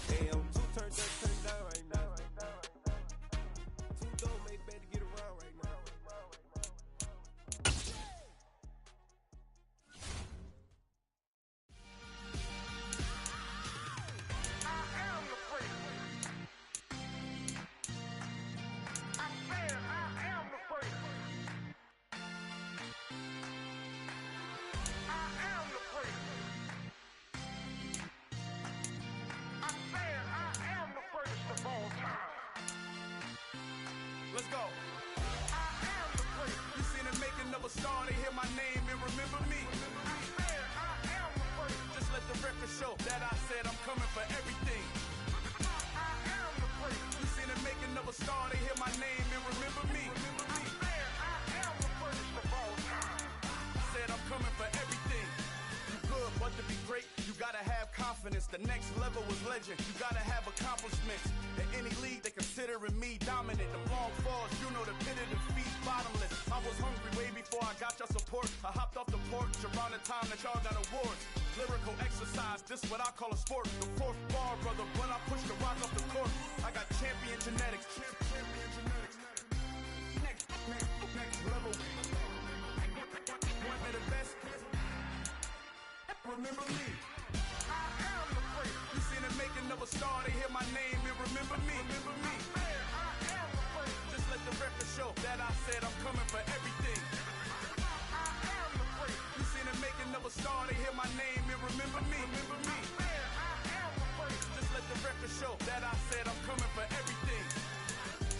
Hey, two turned up, turned down right now. Two dope make better get around right now. Let's go. I am the first. You seen the making of a star, they hear my name and remember me. I am the first. Just let the record show that I said I'm coming for everything. I am the first. You seen the making of a star, they hear my name and remember me. I am the first of all time. Said I'm coming for everything. You good, but to be great, you gotta have confidence. The next level was legend. You gotta have accomplishments. In any league, they considering me dominant. The long falls, you know the pit of defeat, bottomless. I was hungry way before I got your support. I hopped off the porch around the time that y'all got awards. Lyrical exercise, this what I call a sport. The fourth bar, brother, when I push the rock off the court. I got champion genetics. Champion genetics. Next level. One of the best. Remember me. I am the first. You seen the making of a star, they hear my name and remember me. Remember me. I am the first. Just let the record show that I said I'm coming for everything. I am the first. You seen the making of a star, they hear my name and remember me. Remember me. I am the first. Just let the record show that I said I'm coming for everything.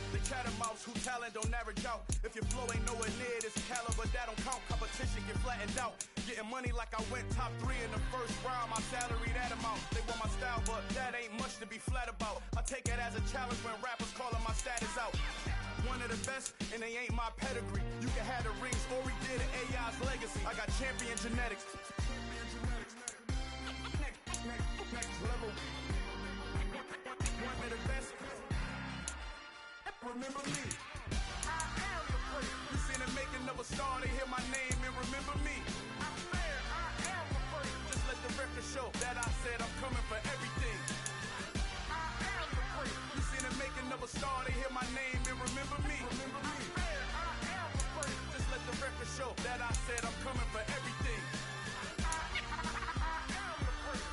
The chattermouths who talent don't average out. If your flow ain't nowhere near this caliber, that don't count. Competition get flattened out. Getting money like I went top 3 in the first round. My salary that amount. They want my style, but that ain't much to be flat about. I take it as a challenge when rappers calling my status out. One of the best, and they ain't my pedigree. You can have the rings, or we did it, AI's legacy. I got champion genetics. Next level. One of the best. Remember me. I am the first. You seen the making of a star, they hear my name and remember me. I am the first. Just let the record show that I said I'm coming for everything. I am the first. You seen the making of a star, they hear my name and remember me. Remember me. I am the first. Just let the record show that I said I'm coming for everything. I am the first.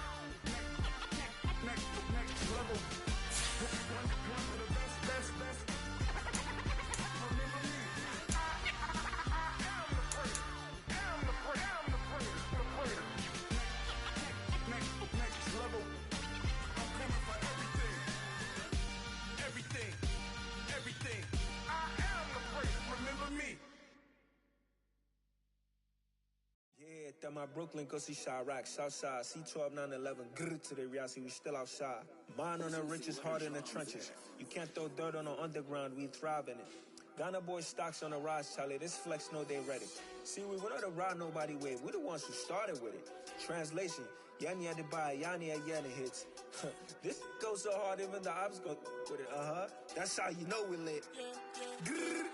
Next level. One of the best. Everything. I am the first. Remember me. Yeah, that my Brooklyn, go see Chirac, Southside, C12, 911, grr to the reality, we still outside. Mine on the riches, hard in the trenches. You can't throw dirt on the underground, we thrive in it. Ghana boys stocks on the rise, Charlie, this flex know they ready. See, we went on the ride nobody wave, we the ones who started with it. Translation, Yanni had to buy, Yanni had Yanni hits. This goes so hard, even the ops go with it, That's how you know we lit. Grr.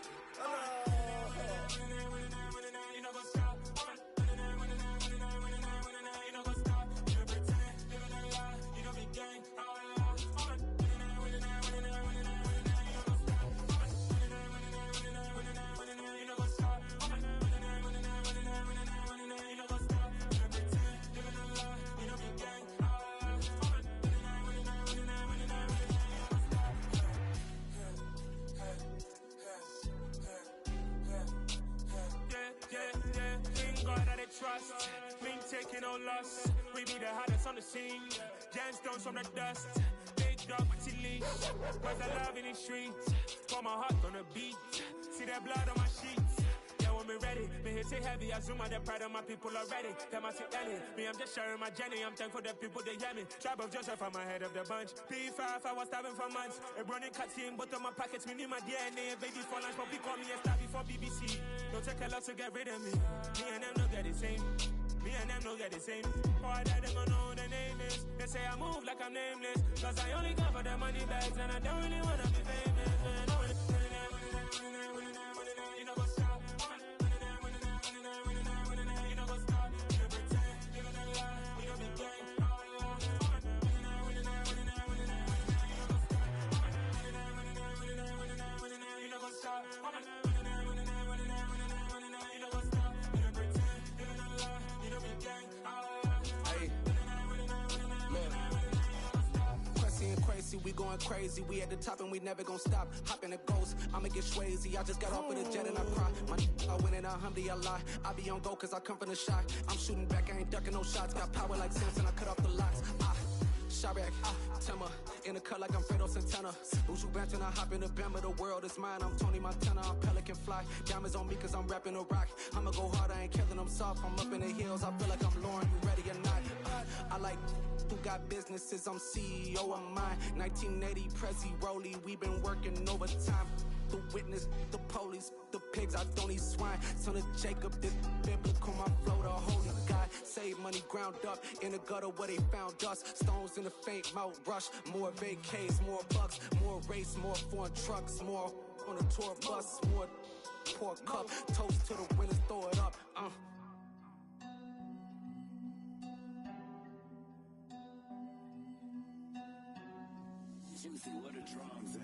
trust. We ain't taking no loss. We be the hottest on the scene. Gemstones from the dust. Big dog with leash. Where's the love in the streets? Pour my heart on the beat. See that blood on my sheets. Yeah, when me ready, me hit it heavy. I zoom out the pride of my people already. Them I see Ellie. Me, I'm just sharing my journey. I'm thankful that people they hear me. Tribe of Joseph, I'm ahead of the bunch. P5, I was starving for months. A running cutscene, but on my pockets, me need my DNA. Baby for lunch, but call me a star before BBC. Don't take a lot to get rid of me. Me and them don't get the same. Me and them don't get the same. Boy, that them don't know who the name is. They say I move like I'm nameless. Cause I only come for the money bags and I don't really wanna be famous. Man, you know what's up. You know what's up. You don't pretend. You don't lie. You don't be gang. You know what's up. We going crazy, we at the top and we never gonna stop. Hop in the ghost, I'ma get swayzy. I just got off with a jet and I cry. I win in a Humvee, I lie. I be on go cause I come from the shot. I'm shooting back, I ain't ducking no shots. Got power like Samson, I cut off the locks. Shabak, Timmer, in the cut like I'm Fredo Santana. Buju Banton, I hop in the Bama, the world is mine. I'm Tony Montana, I'm Pelican Fly. Diamonds on me cause I'm rapping a rock. I'ma go hard, I ain't killing them soft. I'm up in the hills, I feel like I'm Lauren, you ready or not? I like who got businesses, I'm CEO of mine. 1980 Prezi Rolly, we been working overtime. The witness, the police, the pigs, I don't eat swine. Son of Jacob, this biblical, my flow, the holy God. Save money ground up in the gutter where they found us. Stones in the faint mouth rush. More vacays, more bucks, more race, more foreign trucks, more on a tour bus, more pour cup. Toast to the winners, throw it up. Juicy, what a drums at.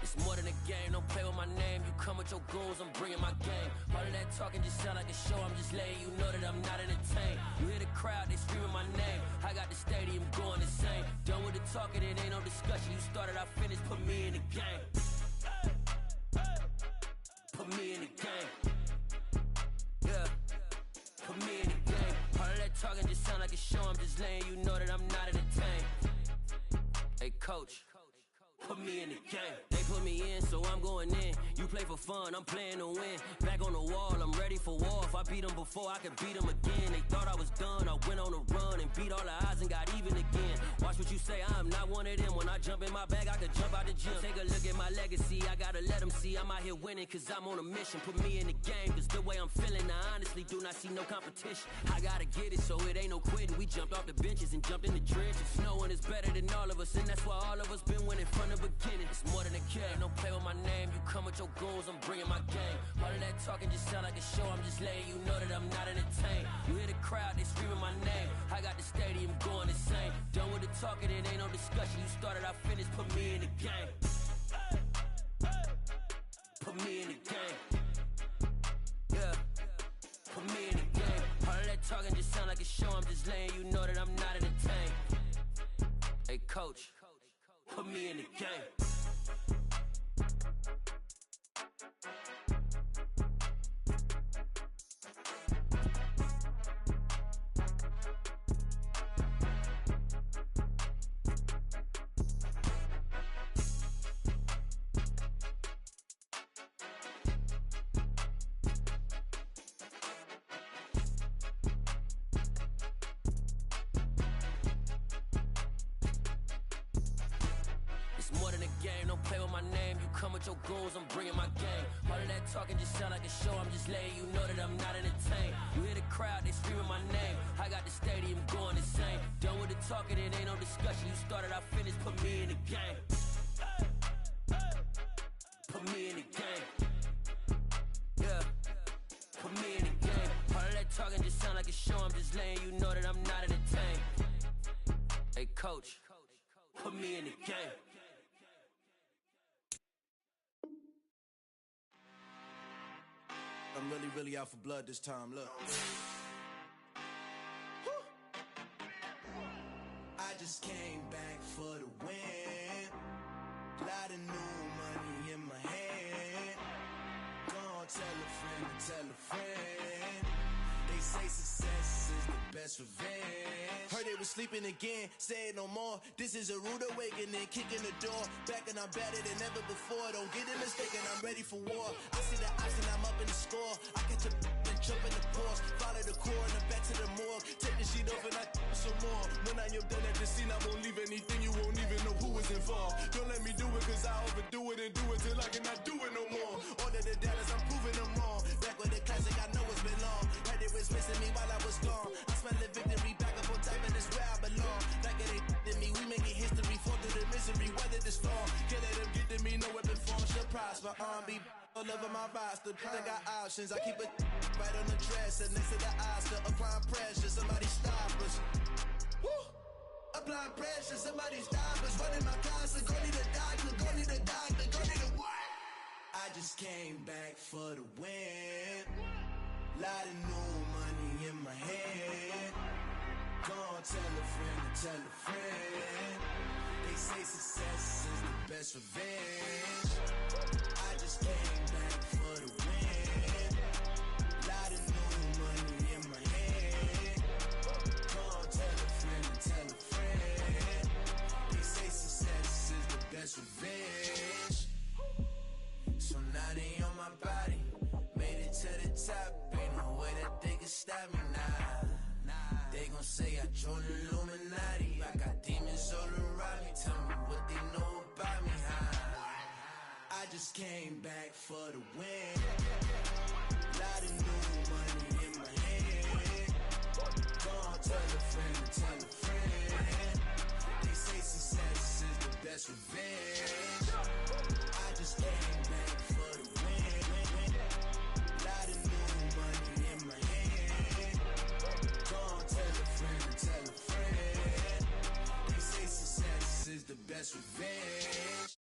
It's more than a game, don't play with my name. You come with your goons, I'm bringing my game. All of that talking just sound like a show, I'm just letting you know that I'm not entertained. You hear the crowd, they screaming my name. I got the stadium going insane. Done with the talking, it ain't no discussion. You started, I finished, put me in the game. Put me in the game. Yeah, put me in the game. All of that talking just sound like a show, I'm just letting you know that I'm not entertained. Hey coach, put me in the game. They put me in, so I'm going in. You play for fun, I'm playing to win. Back on the wall, I'm ready for war. If I beat them before, I could beat them again. They thought I was done, I went on a run and beat all the odds and got even again. Watch what you say, I'm not one of them. When I jump in my bag, I could jump out the gym. Take a look at my legacy, I gotta let them see I'm out here winning, cause I'm on a mission. Put me in the game, cause the way I'm feeling, I honestly do not see no competition. I gotta get it, so it ain't no quitting. We jumped off the benches and jumped in the trenches. No one is better than all of us, and that's why all of us been winning from the beginning. It's more than a game, don't play with my name. You come with your goons, I'm bringing my game. All of that talking just sound like a show, I'm just letting you know that I'm not entertained. You hear the crowd, they screaming my name. I got the stadium going insane. Done with the talking, it ain't no discussion. You started, I finished, put me in the game. Put me in the game. Yeah, put me in the game. All of that talking just sound like a show, I'm just letting you know that I'm not entertained. Hey coach, put me in the game. Your goals, I'm bringing my game. All of that talking just sound like a show, I'm just letting you know that I'm not entertained. You hear the crowd, they screaming my name. I got the stadium going insane. Done with the talking, it ain't no discussion. You started, I finished, put me in the game. Put me in the game. Yeah, put me in the game. All of that talking just sound like a show, I'm just letting you know that I'm not entertained. Hey coach, put me in the game. really out for blood this time, look. I just came back for the win. Lot of new money in my hand. Go on, tell a friend. They say success is the best revenge. Heard they was sleeping again, say it no more. This is a rude awakening, kicking the door. Back and I'm better than ever before. Don't get it mistaken, I'm ready for war. I see the option, I'm up in the score. I catch a and jump in the pause. Follow the core and then back to the morgue. Take the sheet off and I some more. When I am done at the scene, I won't leave anything. You won't even know who was involved. Don't let me do it, cause I overdo it and do it till I cannot do it no more. Order the Dallas, I'm proving them wrong. Back with the classic, I know it's been long. Heard it was missing me while I was gone. I smell the victory, back up on time, and it's where I belong. Like it ain't to me, we making history. Fall through the misery, weather the storm. Can't let them get to me, no weapon form should prosper. R&B all over my roster, I got options. I keep it right on the dresser, next to the Oscar. Applying pressure, somebody stop us. Woo! Applying pressure, somebody stop us. Running my concert, go need a doctor, go need a doctor, go need a what? I just came back for the win. Lot of new money in my hand. Go on, tell a friend. They say success is the best revenge. I just came back for the win. Lot of new money in my hand. Go on, tell a friend. They say success is the best revenge. So now they on my body. Made it to the top. Ain't no way that they can stop me now. They gon' say I joined the Illuminati. I got demons all around me. Tell me what they know about me, huh? I just came back for the win. Lot of new money in my hand. Go on, tell a friend. They say success is the best revenge. I just came back for the win. Lot of new money in my hand. Go on, tell a friend. They say success is the best revenge.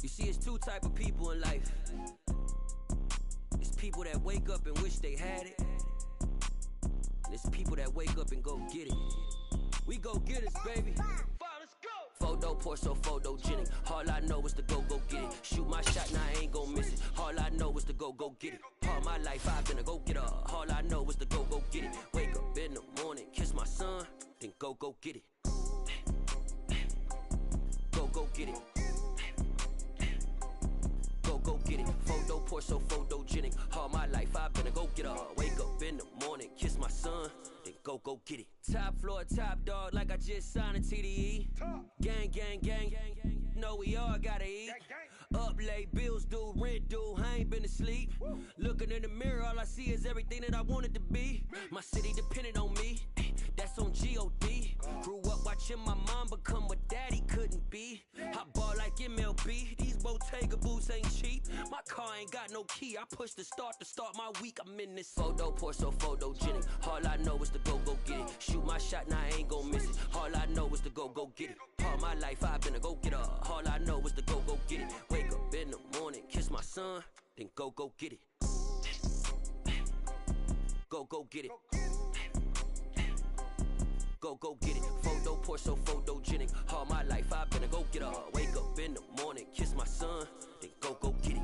You see, it's two type of people in life. It's people that wake up and wish they had it, and it's people that wake up and go get it. We go get it, baby. Photo poor, so photogenic. All I know is to go get it. Shoot my shot, now I ain't gon' miss it. All I know is to go get it. All my life I've been a go-getter. All I know is to go get it. Wake up in the morning, kiss my son, then go get it. Go get it. Go get it. Photo poor, so photogenic. All my life I've been a go-getter. Wake up in the morning, kiss my son, then go get it. Top floor, top dog, like I just signed a TDE. Gang. Know we all gotta eat. Up late, bills due, rent due, I ain't been asleep. Looking in the mirror, all I see is everything that I wanted to be. My city depended on me, that's on G.O.D. Grew up watching my mom become what daddy couldn't be. I ball like MLB, these Bottega boots ain't cheap. My car ain't got no key, I push the start to start my week. I'm in this photo poor, so photogenic. All I know is to go get it. Shoot my shot, now I ain't gon' miss it. All I know is to go get it. All my life I've been a go-getter. All I know is to go get it. Wake up in the morning, kiss my son, then go get it. go get it. Go get it. Photo poor, so photogenic. All my life I've been a go getter. Wake up in the morning, kiss my son, then go get it.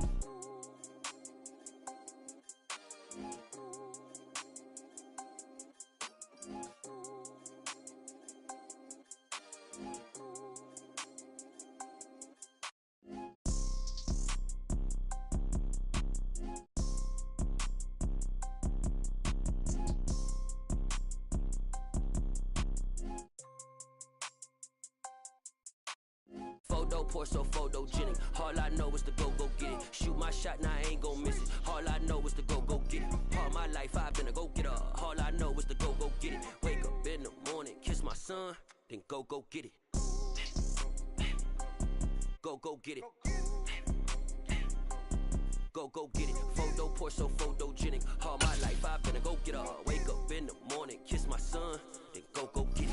Photo poor, so photogenic. All I know is to go get it. Shoot my shot, now I ain't gon' miss it. All I know is to go get it. All my life I've been a go getter. All I know is to go get it. Wake up in the morning, kiss my son, then go get it. Go get it. Go get it. Photo poor, so photogenic. All my life I've been a go getter. Wake up in the morning, kiss my son, then go get it.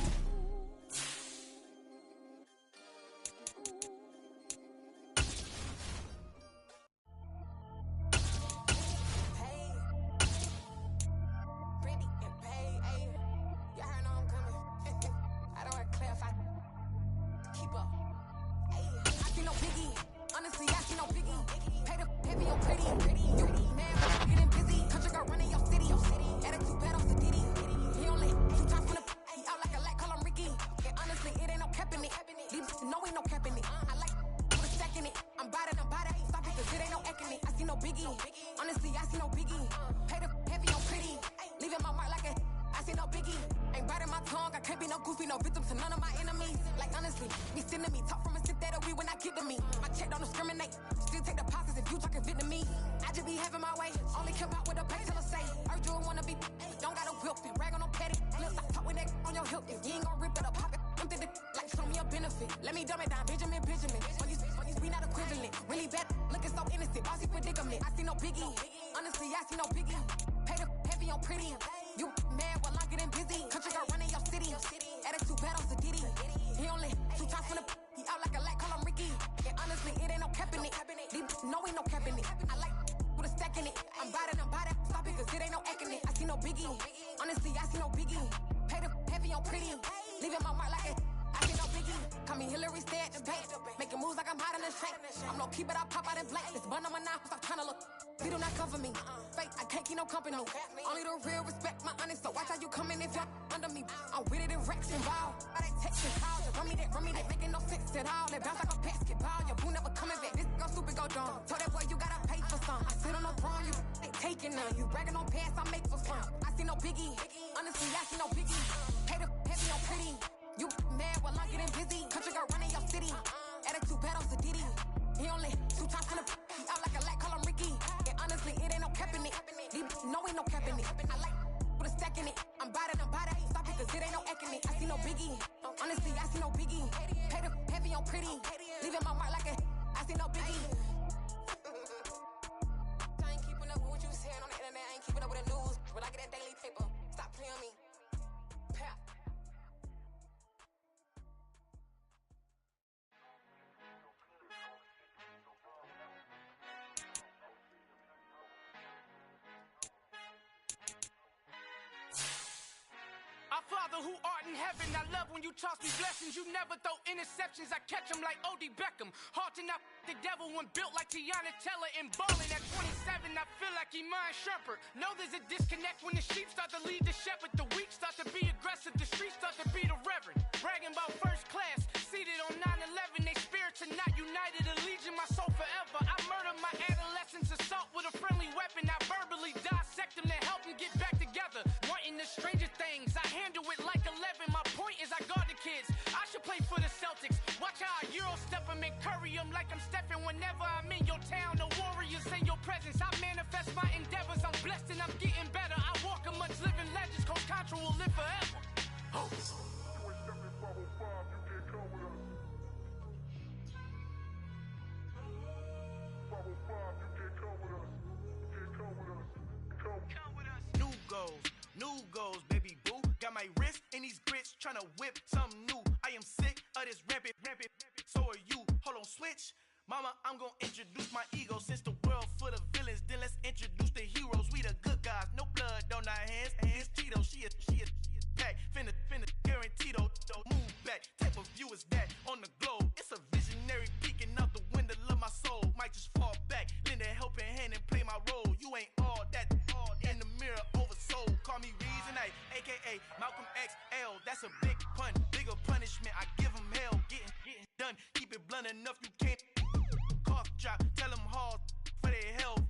Father who art in heaven, I love when you toss me blessings. You never throw interceptions, I catch them like O.D. Beckham. Hard to knock the devil when built like Tiana Teller and ballin' at 27, I feel like Iman Shumpert. Know there's a disconnect when the sheep start to lead the shepherd. The weak start to be aggressive, the streets start to be the reverend. Bragging about first class, seated on 9/11. They spirits are not united, a legion, my soul forever. I murder my adolescence, assault with a friendly weapon. I verbally dissect them to help them get back together. Wanting the stranger things, I handle it like 11. My point is I guard the kids. I should play for the Celtics. Watch how I Euro step them and curry them like I'm stepping. Whenever I'm in your town, the warriors in your presence. I manifest my endeavors. I'm blessed and I'm getting better. I walk amongst living legends. Coach Contra will live forever. Oh. New goals, baby boo. Got my wrist in these grits, tryna whip something new. I am sick of this rampant. So are you. Hold on, switch. Mama, I'm gonna introduce my ego. Since the world full of villains, then let's introduce the hero. heroes, we the good guys. No blood on our hands. Hands Tito, she a pack. Finna guaranteed move back. Type of view is that on the globe? It's a visionary peeking out the window of my soul. Might just fall back, lend a helping hand and play my role. You ain't all that in the mirror oversold. Call me Reason A, aka Malcolm XL. That's a big pun, bigger punishment. I give him hell, getting done. Keep it blunt enough, you can't cough drop. Tell them hard for their health.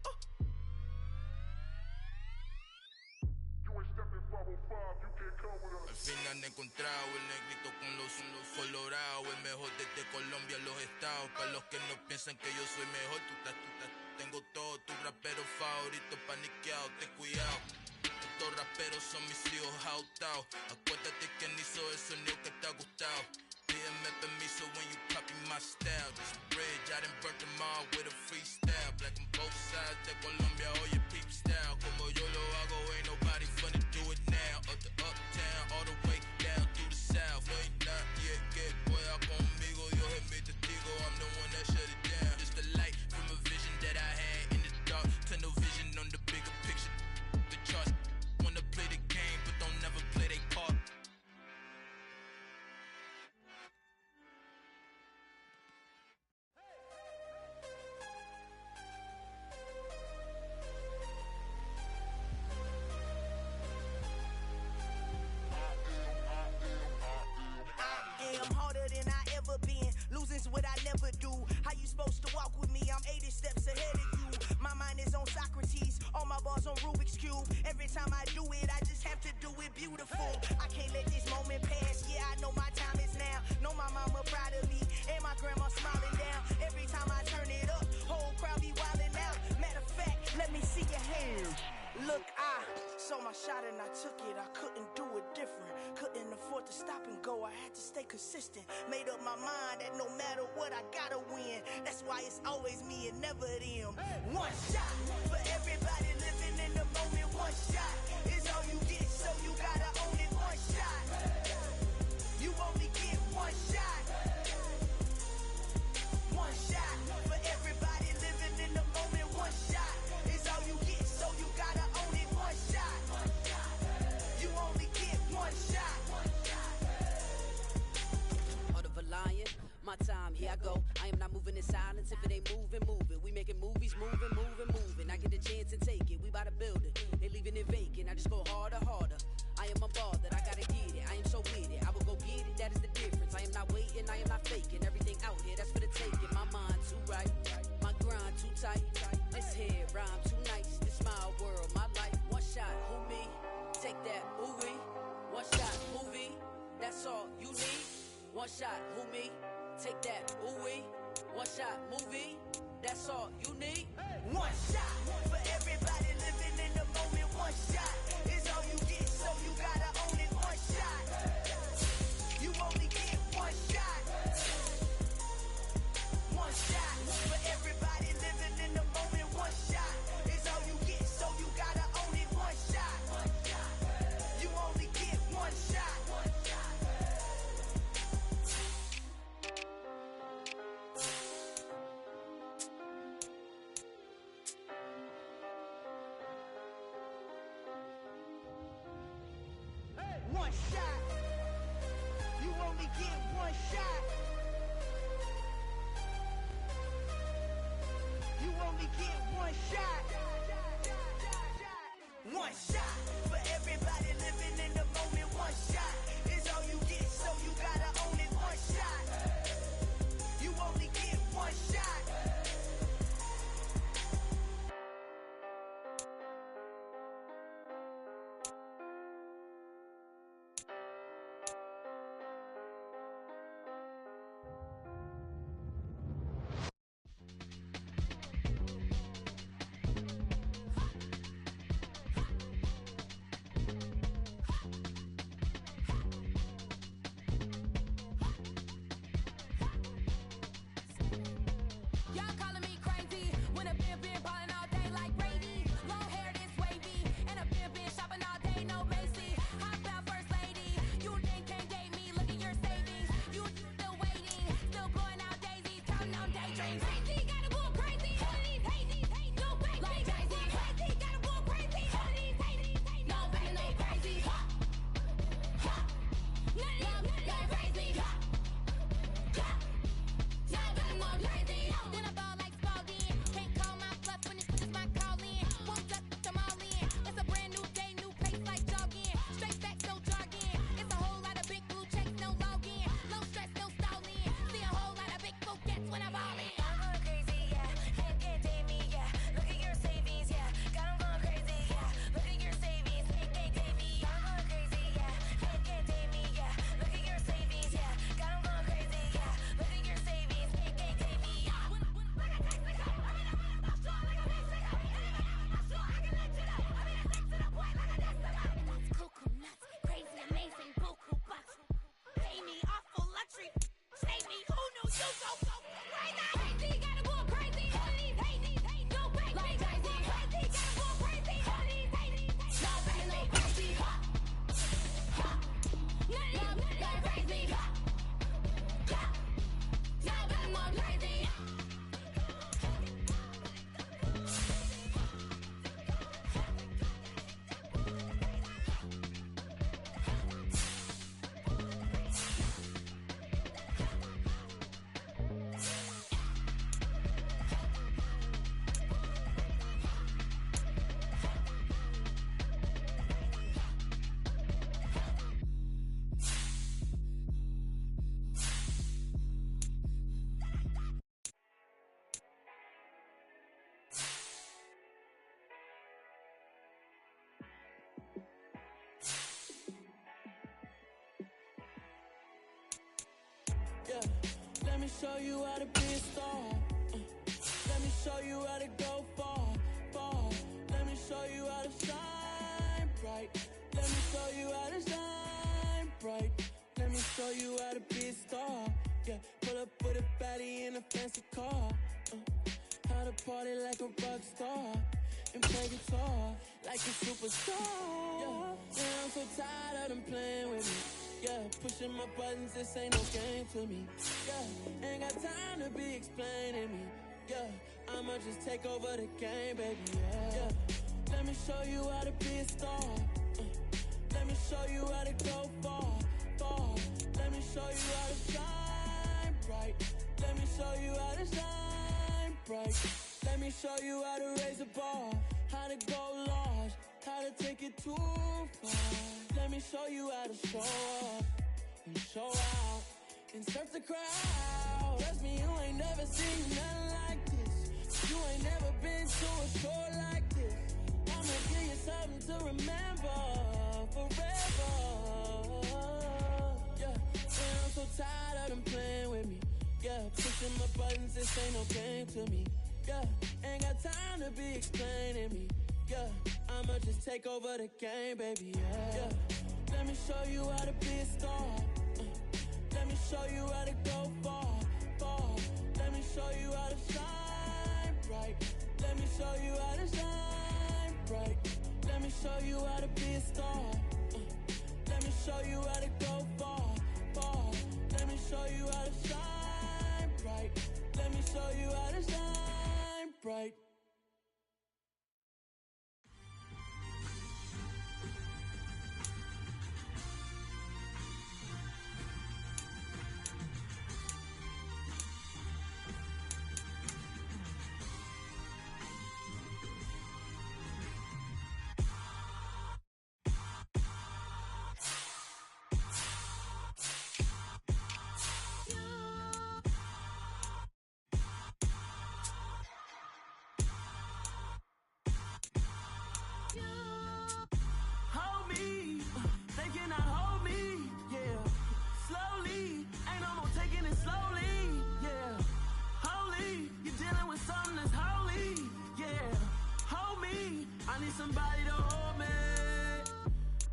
Al fin han encontrado el negrito con los colorados, el mejor desde Colombia, los estados. Para los que no piensan que yo soy mejor, tengo todo, tus raperos favoritos paniqueados, ten cuidado. Estos raperos son mis hijos adoptados. Acuérdate quién hizo el sonido que te ha gustado. Pídeme permiso when you copy my style. This bridge, I done burnt them all with a freestyle. Black on both sides de Colombia, oye peep style. Como yo lo hago, ain't nobody funny, do it now. Up to uptown, all the way down through the south. No hay nadie que pueda conmigo, Dios es mi testigo. I'm the one that shut it down. Just a light from a vision that I had in the dark. Tunnel vision on the bigger picture. The charts wanna play the game, but don't never play their part. Losing's what I never do. How you supposed to walk with me? I'm 80 steps ahead of you. My mind is on Socrates, all my bars on Rubik's Cube. Every time I do it, I just have to do it beautiful. I can't let this moment pass. Yeah, I know my time is now. Know my mama proud of me, and my grandma smiling down. Every time I turn it up, whole crowd be wildin' out. Matter of fact, let me see your hands. Look, I saw my shot and I took it. I couldn't do it different. Couldn't afford to stop and go. I had to stay consistent. Made up my mind that no matter what, I gotta win. That's why it's always me and never them. One shot for everybody living in the moment. One shot is all you get, so you gotta own it. One shot. You only get one shot. One shot for everybody living in the moment. One shot is all you get, so you gotta own it. One shot. You only get one shot. Heart of a lion, my time, here I go. I am not moving in silence. If it ain't moving, moving. We making movies, moving. I get the chance and take it. We bout to build it. They leaving it vacant. I just go harder. I am a ball that I gotta get it. I am so with it. I will go get it. That is the difference. I am not waiting. I am not faking. Everything out here, that's for the taking. My mind too right. My grind too tight. This head rhyme too nice. This my world, my life. One shot, who me? Take that, ooh-wee. One shot, movie. That's all you need. One shot, who me? Take that, ooh-wee. One shot, movie. That's all you need. One shot for everybody living in the moment. One shot is all you get, so you gotta own it. One shot. You only get one shot. One shot for everybody living in the moment. One shot is all you get, so you gotta own it. One shot. You only get one shot. One shot. You only get one shot. You only get one shot. One shot for everybody living in the moment. One shot is all you get, so you gotta own it. One shot. You only get one shot. Yeah, let me show you how to be a star. Let me show you how to go far, far. Let me show you how to shine bright. Let me show you how to shine bright. Let me show you how to be a star. Yeah, pull up with a baddie in a fancy car. How to party like a rock star and play guitar like a superstar. Yeah, I'm so tired of them playing with me. Yeah, pushing my buttons, this ain't no game to me. Yeah, ain't got time to be explaining me. Yeah, I'ma just take over the game, baby. Yeah, let me show you how to be a star. Let me show you how to go far, far. Let me show you how to shine bright. Let me show you how to shine bright. Let me show you how to raise a bar, how to go large, how to take it too far. Let me show you how to show up and show out and surf the crowd. Trust me, you ain't never seen nothing like this. You ain't never been to a show like this. I'ma give you something to remember forever. Yeah, and I'm so tired of them playing with me. Yeah, pushing my buttons, this ain't no game to me. Yeah, ain't got time to be explaining me. Yeah, I'ma just take over the game, baby. Yeah, let me show you how to be a star. Let me show you how to go far, far. Let me show you how to shine bright. Let me show you how to shine bright. Let me show you how to be a star. Let me show you how to go far, far. Let me show you how to shine bright. Let me show you how to shine bright.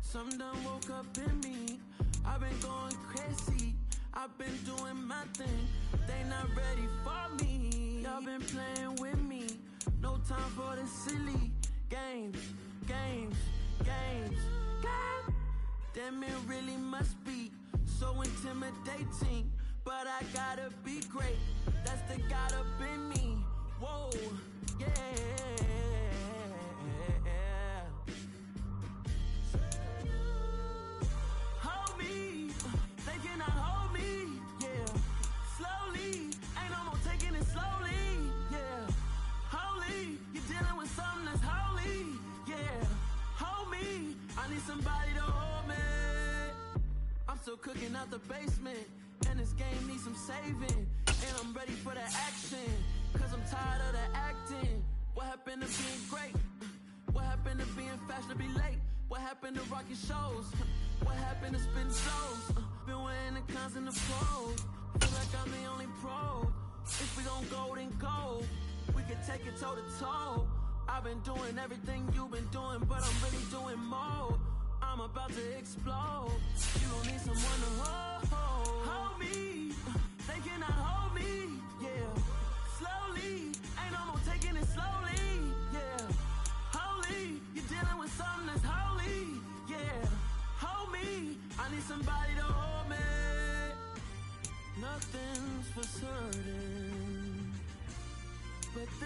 Something done woke up in me. I've been going crazy. I've been doing my thing. They not ready for me. Y'all been playing with me. No time for the silly games, games, games, games. Damn, it really must be so intimidating. But I gotta be great. That's the God up in me. Whoa, yeah. Somebody to hold me. I'm still cooking out the basement, and this game needs some saving. And I'm ready for the action, cause I'm tired of the acting. What happened to being great? What happened to being fashionably late? What happened to rocking shows? What happened to spitting flows? Been wearing the cons and the pros. Feel like I'm the only pro. If we don't go, then go. We can take it toe to toe. I've been doing everything you've been doing, but I'm really doing more. I'm about to explode. You don't need someone to hold me. They cannot hold me. Yeah.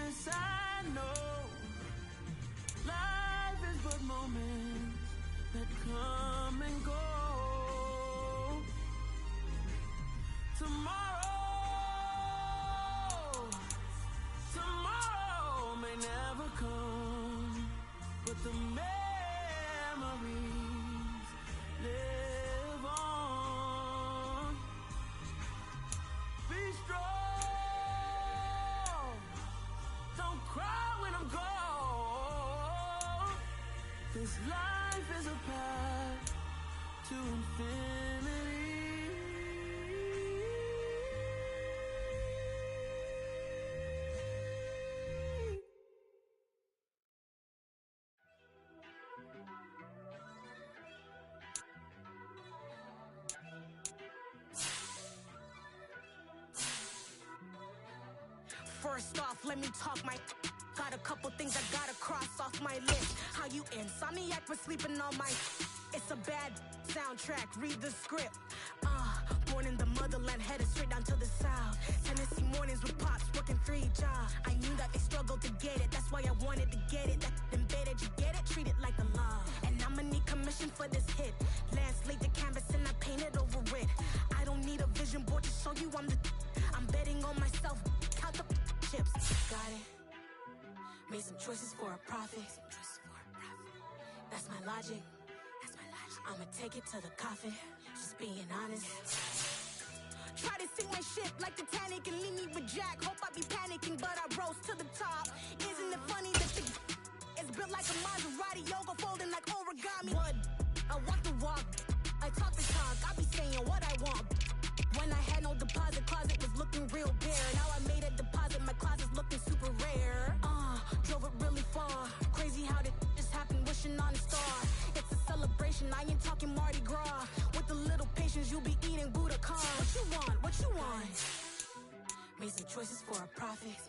this I know, life is but moments that come and go. Tomorrow may never come, but the memories live on. Be strong, don't cry when I'm gone, 'cause life is a path to infinity. First off, let me talk my. Got a couple things I gotta cross off my list. How you insomniac for sleeping on my. It's a bad soundtrack, read the script. Born in the motherland, headed straight down to the south. Tennessee mornings with pops, working 3 jobs. I knew that they struggled to get it, that's why I wanted to get it. That embedded, you get it, treat it like a law. And I'ma need commission for this hit. Last laid the canvas and I painted over it. I don't need a vision board to show you I'm the. I'm betting on myself, count the chips. Got it. Made some choices for a profit. That's my logic. I'ma take it to the coffin. Just being honest. Try to sink my ship like Titanic and leave me with Jack. Hope I be panicking, but I rose to the top. Isn't it funny that the is built like a Maserati, yoga folding like origami? What? I walk the walk. I talk the talk. I be saying what I want. When I had no deposit, closet was looking real bare. Now I made a deposit, my closet's looking super rare. Drove it really far. Crazy how did this happen, wishing on a star. It's a celebration, I ain't talking Mardi Gras. With a little patience, you'll be eating Budokan. What you want? What you want? Made some choices for a profit.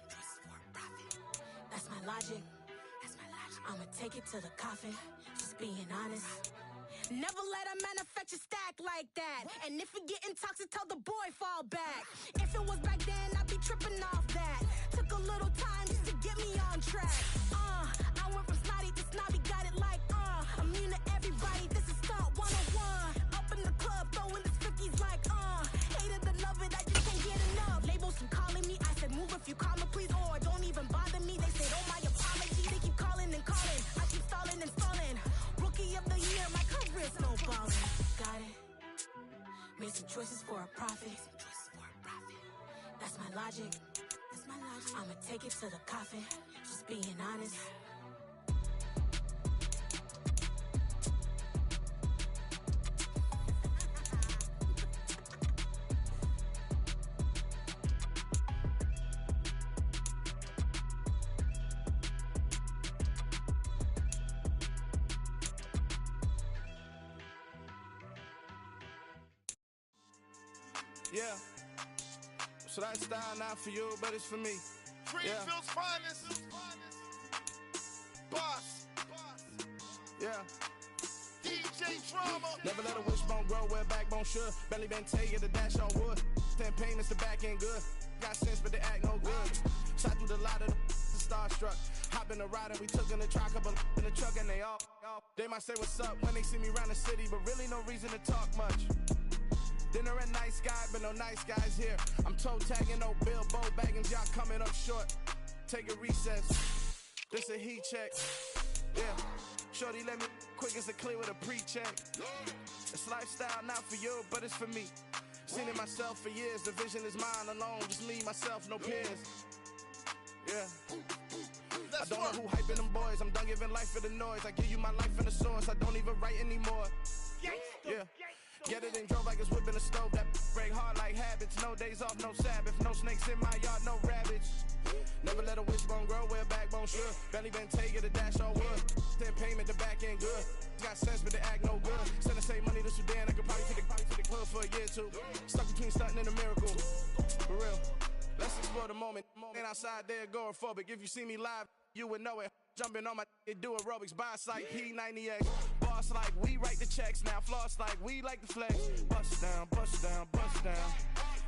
That's my logic. I'ma take it to the coffin. Just being honest. Never let a manufacture stack like that. And if you getting toxic, tell the boy fall back. If it was back then, I'd be tripping off that. Took a little time just to get me on track. I went from snotty to snobby, got it like immune to everybody, this is stunt 101. Up in the club, throwing the 50s like hated to love it, I just can't get enough. Labels from calling me, I said move if you call me please, or don't even bother me. They said oh my apology, they keep calling and calling. I keep stalling and stalling. Rookie of the year, my career snowballing. Got it. Made some choices for a profit. That's my logic. I'ma take it to the coffin. Just being honest. Yeah. So that style not for you, but it's for me. Greenfield's finest. Boss. Yeah. DJ Drama. Never let a wishbone grow where backbone should. Belly been taking the dash on wood. 10 payments, the back end good. Got sense, but they act no good. Shot through the lot of the starstruck. Hop in the ride and we took in the truck, couple in the truck and they all. They might say what's up when they see me around the city, but really no reason to talk much. Dinner at nice guy, but no nice guys here. I'm toe tagging, no Bilbo Baggins, y'all coming up short. Take a recess. This a heat check. Yeah. Shorty let me quick as a clear with a pre-check. It's lifestyle not for you, but it's for me. Seen it myself for years. The vision is mine alone. Just me, myself, no peers. Yeah. I don't know who hyping them boys. I'm done giving life for the noise. I give you my life in the source. I don't even write anymore. Yeah. Get it and drove like it's whipping a stove. That break hard like habits. No days off, no Sabbath. No snakes in my yard, no rabbits. Never let a wishbone grow where backbone should. Belly been taking the dash on wood. 10 payment, the back end good. Got sense, but they act no good. Send the same money to Sudan. I could probably take the club for a year or two. Stuck between stunting and a miracle. For real. Let's explore the moment. Ain't outside there agoraphobic. If you see me live, you would know it. Jumping on my do aerobics. Boss like P90X. Boss like we write the checks now. Floss like we like the flex. Bust down, bust down, bust down.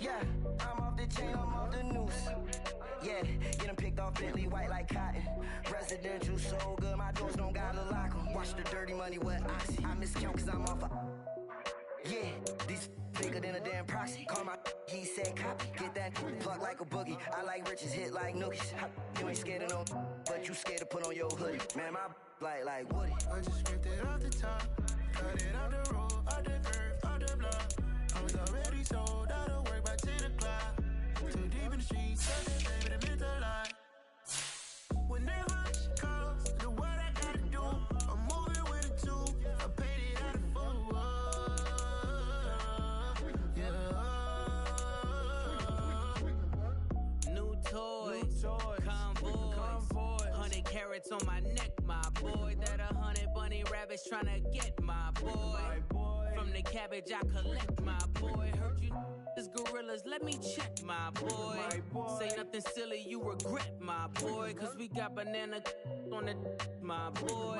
Yeah, I'm off the chain, I'm off the noose. Yeah, get them picked off Bentley, white like cotton. Residential, so good, my doors don't gotta lock them. Watch the dirty money with Oxy. I miscount cause I'm off a... Yeah, these bigger than a damn proxy. Call my he said copy. Get that plug like a boogie. I like riches, hit like nookies. You ain't scared of no, but you scared to put on your hoodie. Man, my like Woody. I just ripped it off the top, cut it out the road, out the curve, out the block. I was already sold out of work by 10 o'clock. Too deep in the streets, said that baby, that meant a lot. Whenever she calls, do what I gotta do. I'm moving with a two, I paid it out of full. New toys, convoys, 100 carats on my neck, my boy. That 100 bunny rabbits tryna get my boy. From the cabbage I collect, my boy. Heard you is gorillas, let me check, my boy. Say nothing silly, you regret, my boy. Cause we got banana on the my boy.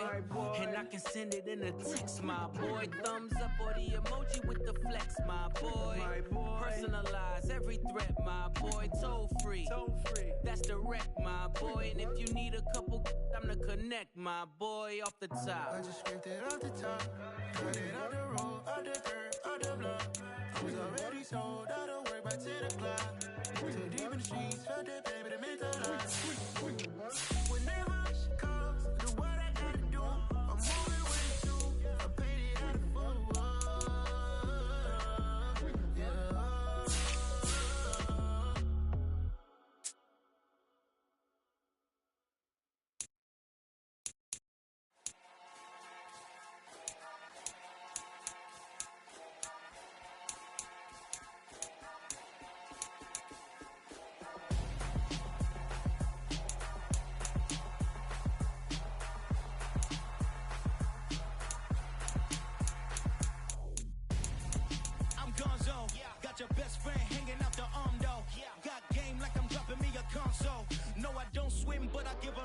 And I can send it in a text, my boy. Thumbs up or the emoji with the flex, my boy. Personalize every threat, my boy. Toll free, that's direct, my boy. And if you need a couple, I'm to connect, my boy, off the top. I just ripped it off the top, cut it out the road, out the curve, out the block. I was already sold out of work by 10 o'clock. Too deep in the streets, felt that baby, that meant a lot. Whenever she calls, do what I gotta do. I'm moving with a two, I paid it out of full. Your best friend hanging out the arm though. Got game like I'm dropping me a console. No, I don't swim, but I give a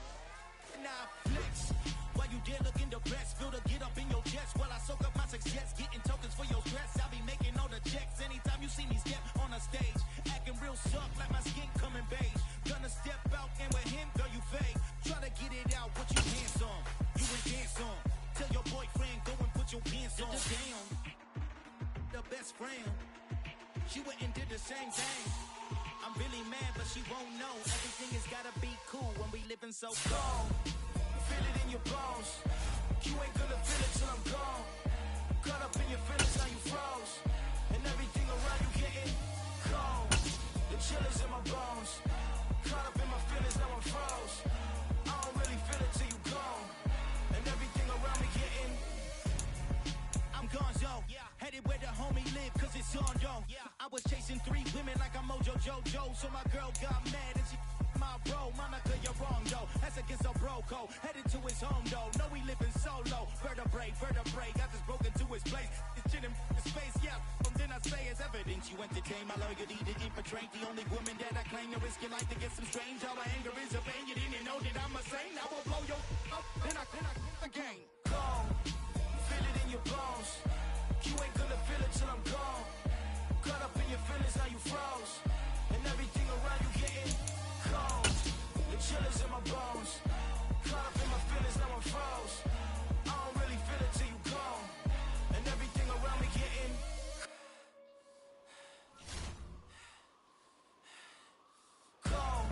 nah flex. While you there looking depressed, feel to get up in your chest while I soak up my success, getting tokens for your stress. I'll be making all the checks anytime you see me step on a stage, acting real suck like my skin coming beige. Gonna step out and with him, girl, you fake. Try to get it out, what you dance on? You ain't dance on. Tell your boyfriend go and put your pants on. Damn, the best friend. She went and did the same thing. I'm really mad, but she won't know. Everything has gotta be cool when we living so cold. Feel it in your bones. You ain't gonna feel it till I'm gone. Caught up in your feelings, now you froze. And everything around you getting cold. The chill is in my bones. Caught up in my feelings, now I'm froze. I don't really feel it till you gone. And everything around me getting I'm gonzo, headed where the homie live, cause it's on though. I was chasing 3 women like I'm Mojo Jojo, so my girl got mad and she my bro. Monica, you're wrong though, that's against a bro code. Headed to his home though, no we living solo. Vertebrae, I just broke into his place. It's chillin' in space, yeah. From then I say it's evidence you entertain my loyalty to infiltrate. The only woman that I claim to risk your life to get some strange. All my anger is a pain, you didn't know that I'm a saint. I will blow your up, then I again. Cold. Feel it in your bones. You ain't gonna feel it till I'm gone. Caught up in your feelings, now you froze. And everything around you getting cold. The chill is in my bones. Caught up in my feelings, now I'm froze. I don't really feel it till you gone. And everything around me getting cold.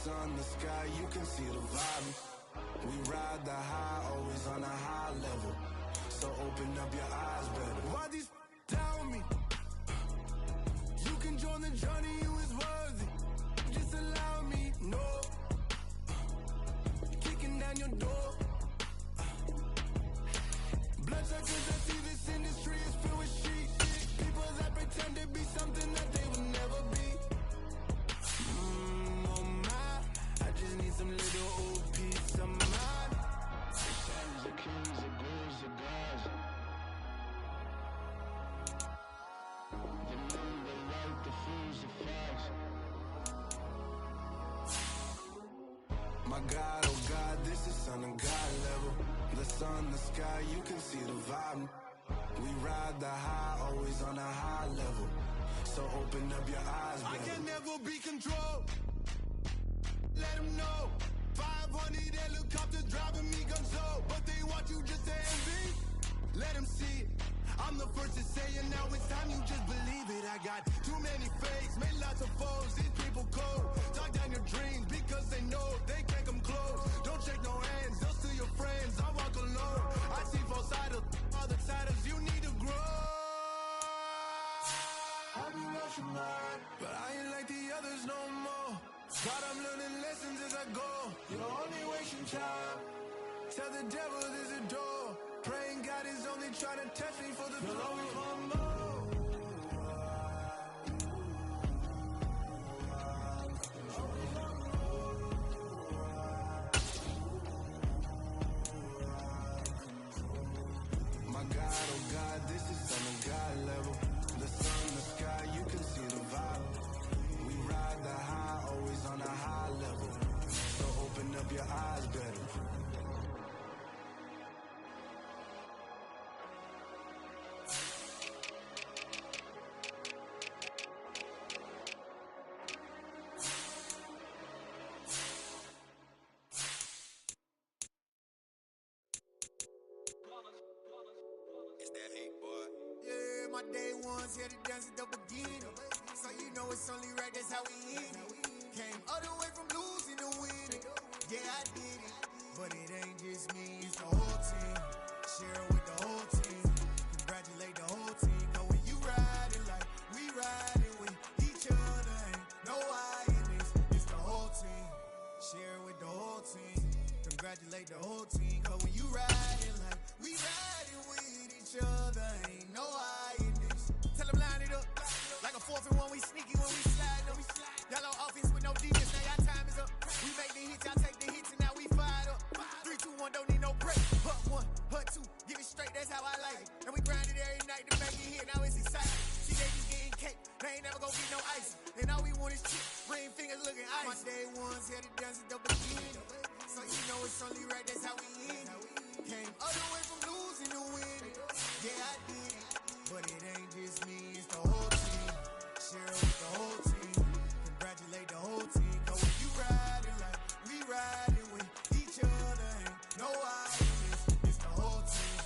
sun, the sky, you can see the vibe. We ride the high, always on a high level. So open up your eyes better. Why these tell me? You can join the journey, you is worthy. Just allow me, no. Kicking down your door. Bloodsuckers that see this industry is filled with shit. People that pretend to be something that they will never be. Oh my, I just need some little old peace of mind. The signs, the kings, the ghouls, the gods. The moon, the light, the fools, the facts. My God, oh God, this is son of God level. The sun, the sky, you can see the vibe. We ride the high, always on a high level. So open up your eyes, baby. I can never be controlled. Let them know. 500 helicopters driving me gunso. But they want you just to envy. Let them see it. I'm the first to say it, now it's time you just believe it. I got too many fakes, made lots of foes. These people cold. Talk down your dreams because they know they can't come close. Don't shake no hands, they'll steal your friends. I walk alone. I see both sides, other siders, you need to grow. I be rushing mine, but I ain't like the others no more. God, I'm learning lessons as I go. You're only wasting time. Tell the devil there's a door. Praying God is only trying to test me for the glory for more. My God, oh God, this is son of God level. The sun, the sky, you can see the vibe. We ride the high, always on a high level. So open up your eyes better. It's that hate, boy. Yeah, my day ones here to dance at the beginning. So you know it's only right, that's how we end it. Came all the way from losing to winning. Yeah, I did it. But it ain't just me, it's the whole team. Share it with the whole team. Congratulate the whole team. Cause when you riding like we riding with each other, ain't no I in this. It's the whole team. Share it with the whole team. Congratulate the whole team. Cause when you riding like we riding with each other, ain't no I in this. Tell them line it up. Like a 4th and 1, we sneaky when we slide them. Y'all on offense with no defense, now y'all time is up. We make the hits, y'all take the hits, and now we fired up. 3, 2, 1, don't need no break. Hut 1, hut 2, give it straight, that's how I like it. And we grind it every night to make it hit, now it's exciting. See, they just getting cake, they ain't never gonna get no ice. And all we want is chip, ring fingers looking ice. My day ones here to dance at the beginning. So you know it's only right, that's how we end it. Came all the way from losing to winning. Yeah, I did it. But it ain't just me, it's the whole team. Share it with the whole team. Congratulate the whole team. Cause when you riding like we riding with each other, ain't no I in this. It's the whole team.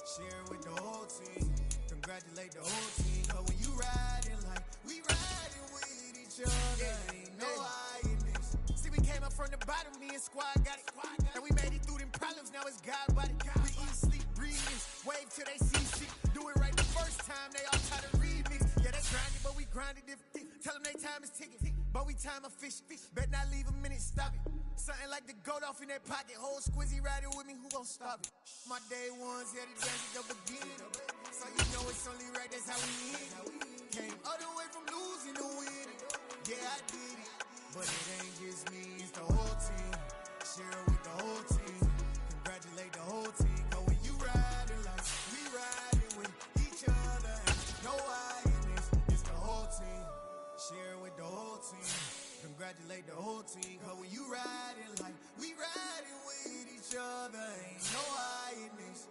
Share it with the whole team. Congratulate the whole team. Cause when you riding like we riding with each other, ain't no I in this. See, we came up from the bottom, me and squad got it. And we made it through them problems, now it's God body. We eat, sleep, breathe, wave till they see shit. Do it right the first time, they all try to remix. Yeah, they grinded, but we grinded different. Tell them they time is ticking, but we time a fish. Bet not leave a minute, stop it. Something like the goat off in that pocket. Whole squizzy riding with me, who gon' stop it? My day ones here to dance at the beginning. So you know it's only right, that's how we end it. Came all the way from losing to winning. Yeah, I did it. But it ain't just me, it's the whole team. Share it with the whole team. Congratulate the whole team. Cause when you riding like we riding with each other, ain't no I in this. It's the whole team. Share it with the whole team. Congratulate the whole team. Cause when you riding like we riding with each other, ain't no I in this.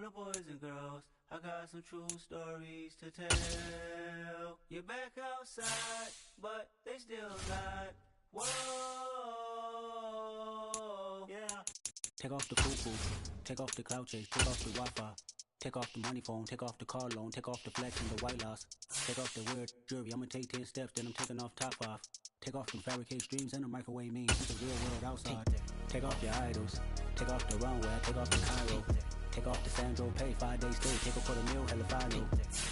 the boys and girls, I got some true stories to tell. You're back outside, but they still not. Whoa, yeah. Take off the cuckoo, take off the cloud chase, take off the Wi-Fi. Take off the money phone, take off the car loan, take off the flex and the white loss. Take off the weird jewelry, I'ma take 10 steps, then I'm taking off top 5. Take off the fabricate streams and the microwave memes, it's the real world outside. Take off your idols, take off the runway, take off the Cairo. Take off the Sandro pay, 5 days stay, take off for the meal, hella final.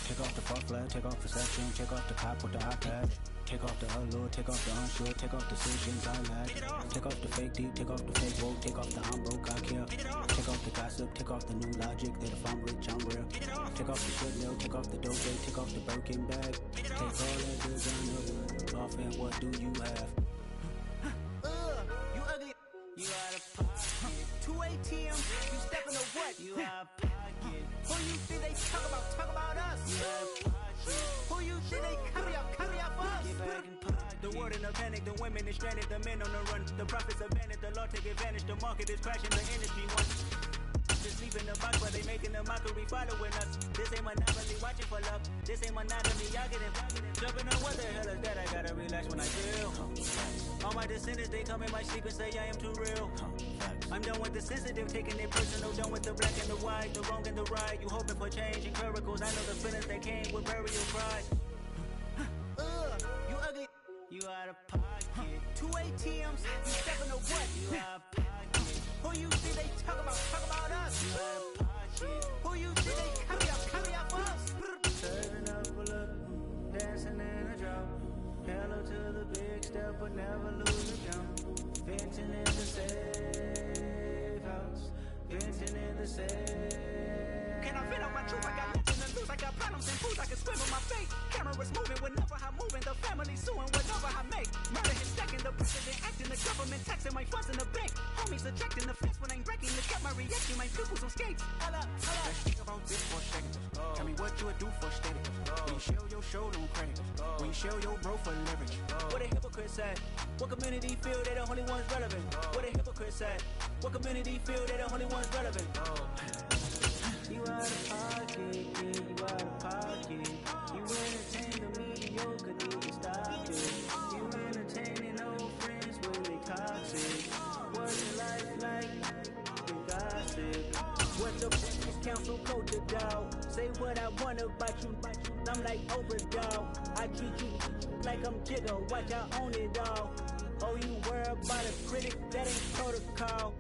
Take off the fuck flag, take off perception, take off the cop with the iPad. Take off the allure, take off the unsure, take off the decisions I lack. Take off the fake deep, take off the fake woke, take off the I'm broke, I care. Take off the gossip, take off the new logic, that if I'm rich, I'm real. Take off the shit mill, take off the dope, take off the Birkin bag. Take all that designer off and what do you have? You ugly. You out of pocket. 2 ATMs, you stepping to what? You out of pocket. Who you think they talk about us? You out of pocket. Who you think they carry up us? Get back in pocket. The world in a panic, the women is stranded, the men on the run. The profits abandoned, the law take advantage, the market is crashing, the industry wants. Just sleep in the box, but they making a mockery following us. This ain't monopoly, watching for love. This ain't monogamy, y'all get it. Jumping on what the hell is that? I gotta relax when I feel. All my descendants, they come in my sleep and say I am too real. I'm done with the sensitive, taking it personal. Done with the black and the white, the wrong and the right. You hoping for change and miracles. I know the feelings that came with burial cries. You ugly. You out of pocket. 2 ATMs, you stepping to what? You out of pocket. Who you think they talk about us? You out of pocket. Who you think they carry up us? Serving up a look, dancing in a drop. Hello to the big step, but never lose a jump. Venting in the safe house. Venting in the safe. Can I vent out my truth? I got nothing to lose. I got problems and fools. I can swim on my fate. Cameras moving whenever I'm moving. The family suing whatever I make. Murder is stacking. The president acting. The government taxing my funds in the bank. Homies ejecting the fence when I'm breaking. Look at my reaction. My pupils on skates. Hold up. Let's think about this for a second. Tell me what you would do for steady. When you show your show, don't credit. When you show your bro for leverage. What a hypocrite said. What community feel they the only ones relevant? What a hypocrite said. What community feel they the only ones relevant? You out of pocket, yeah, you out of pocket. You entertain the mediocre, need to stop it. You entertaining old friends when they toxic. What's your life like? You gossip. What the fuck is council culture, dog? Say what I want about you, I'm like overdog. I treat you like I'm Jigga, watch I own it all. Oh, you worry about a critic, that ain't protocol.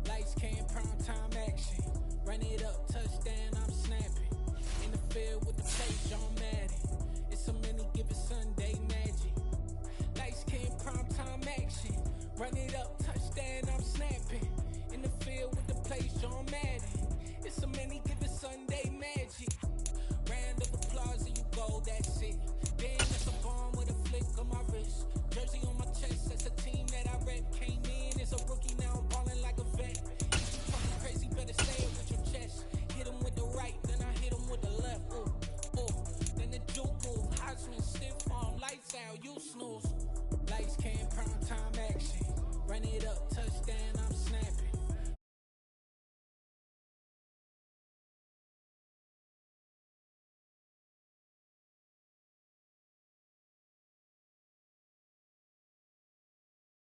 Lights came, prime time action. Run it up, touchdown, I'm snapping. In the field with the play, John Madden. It's so many given Sunday magic. Lights came, prime time action.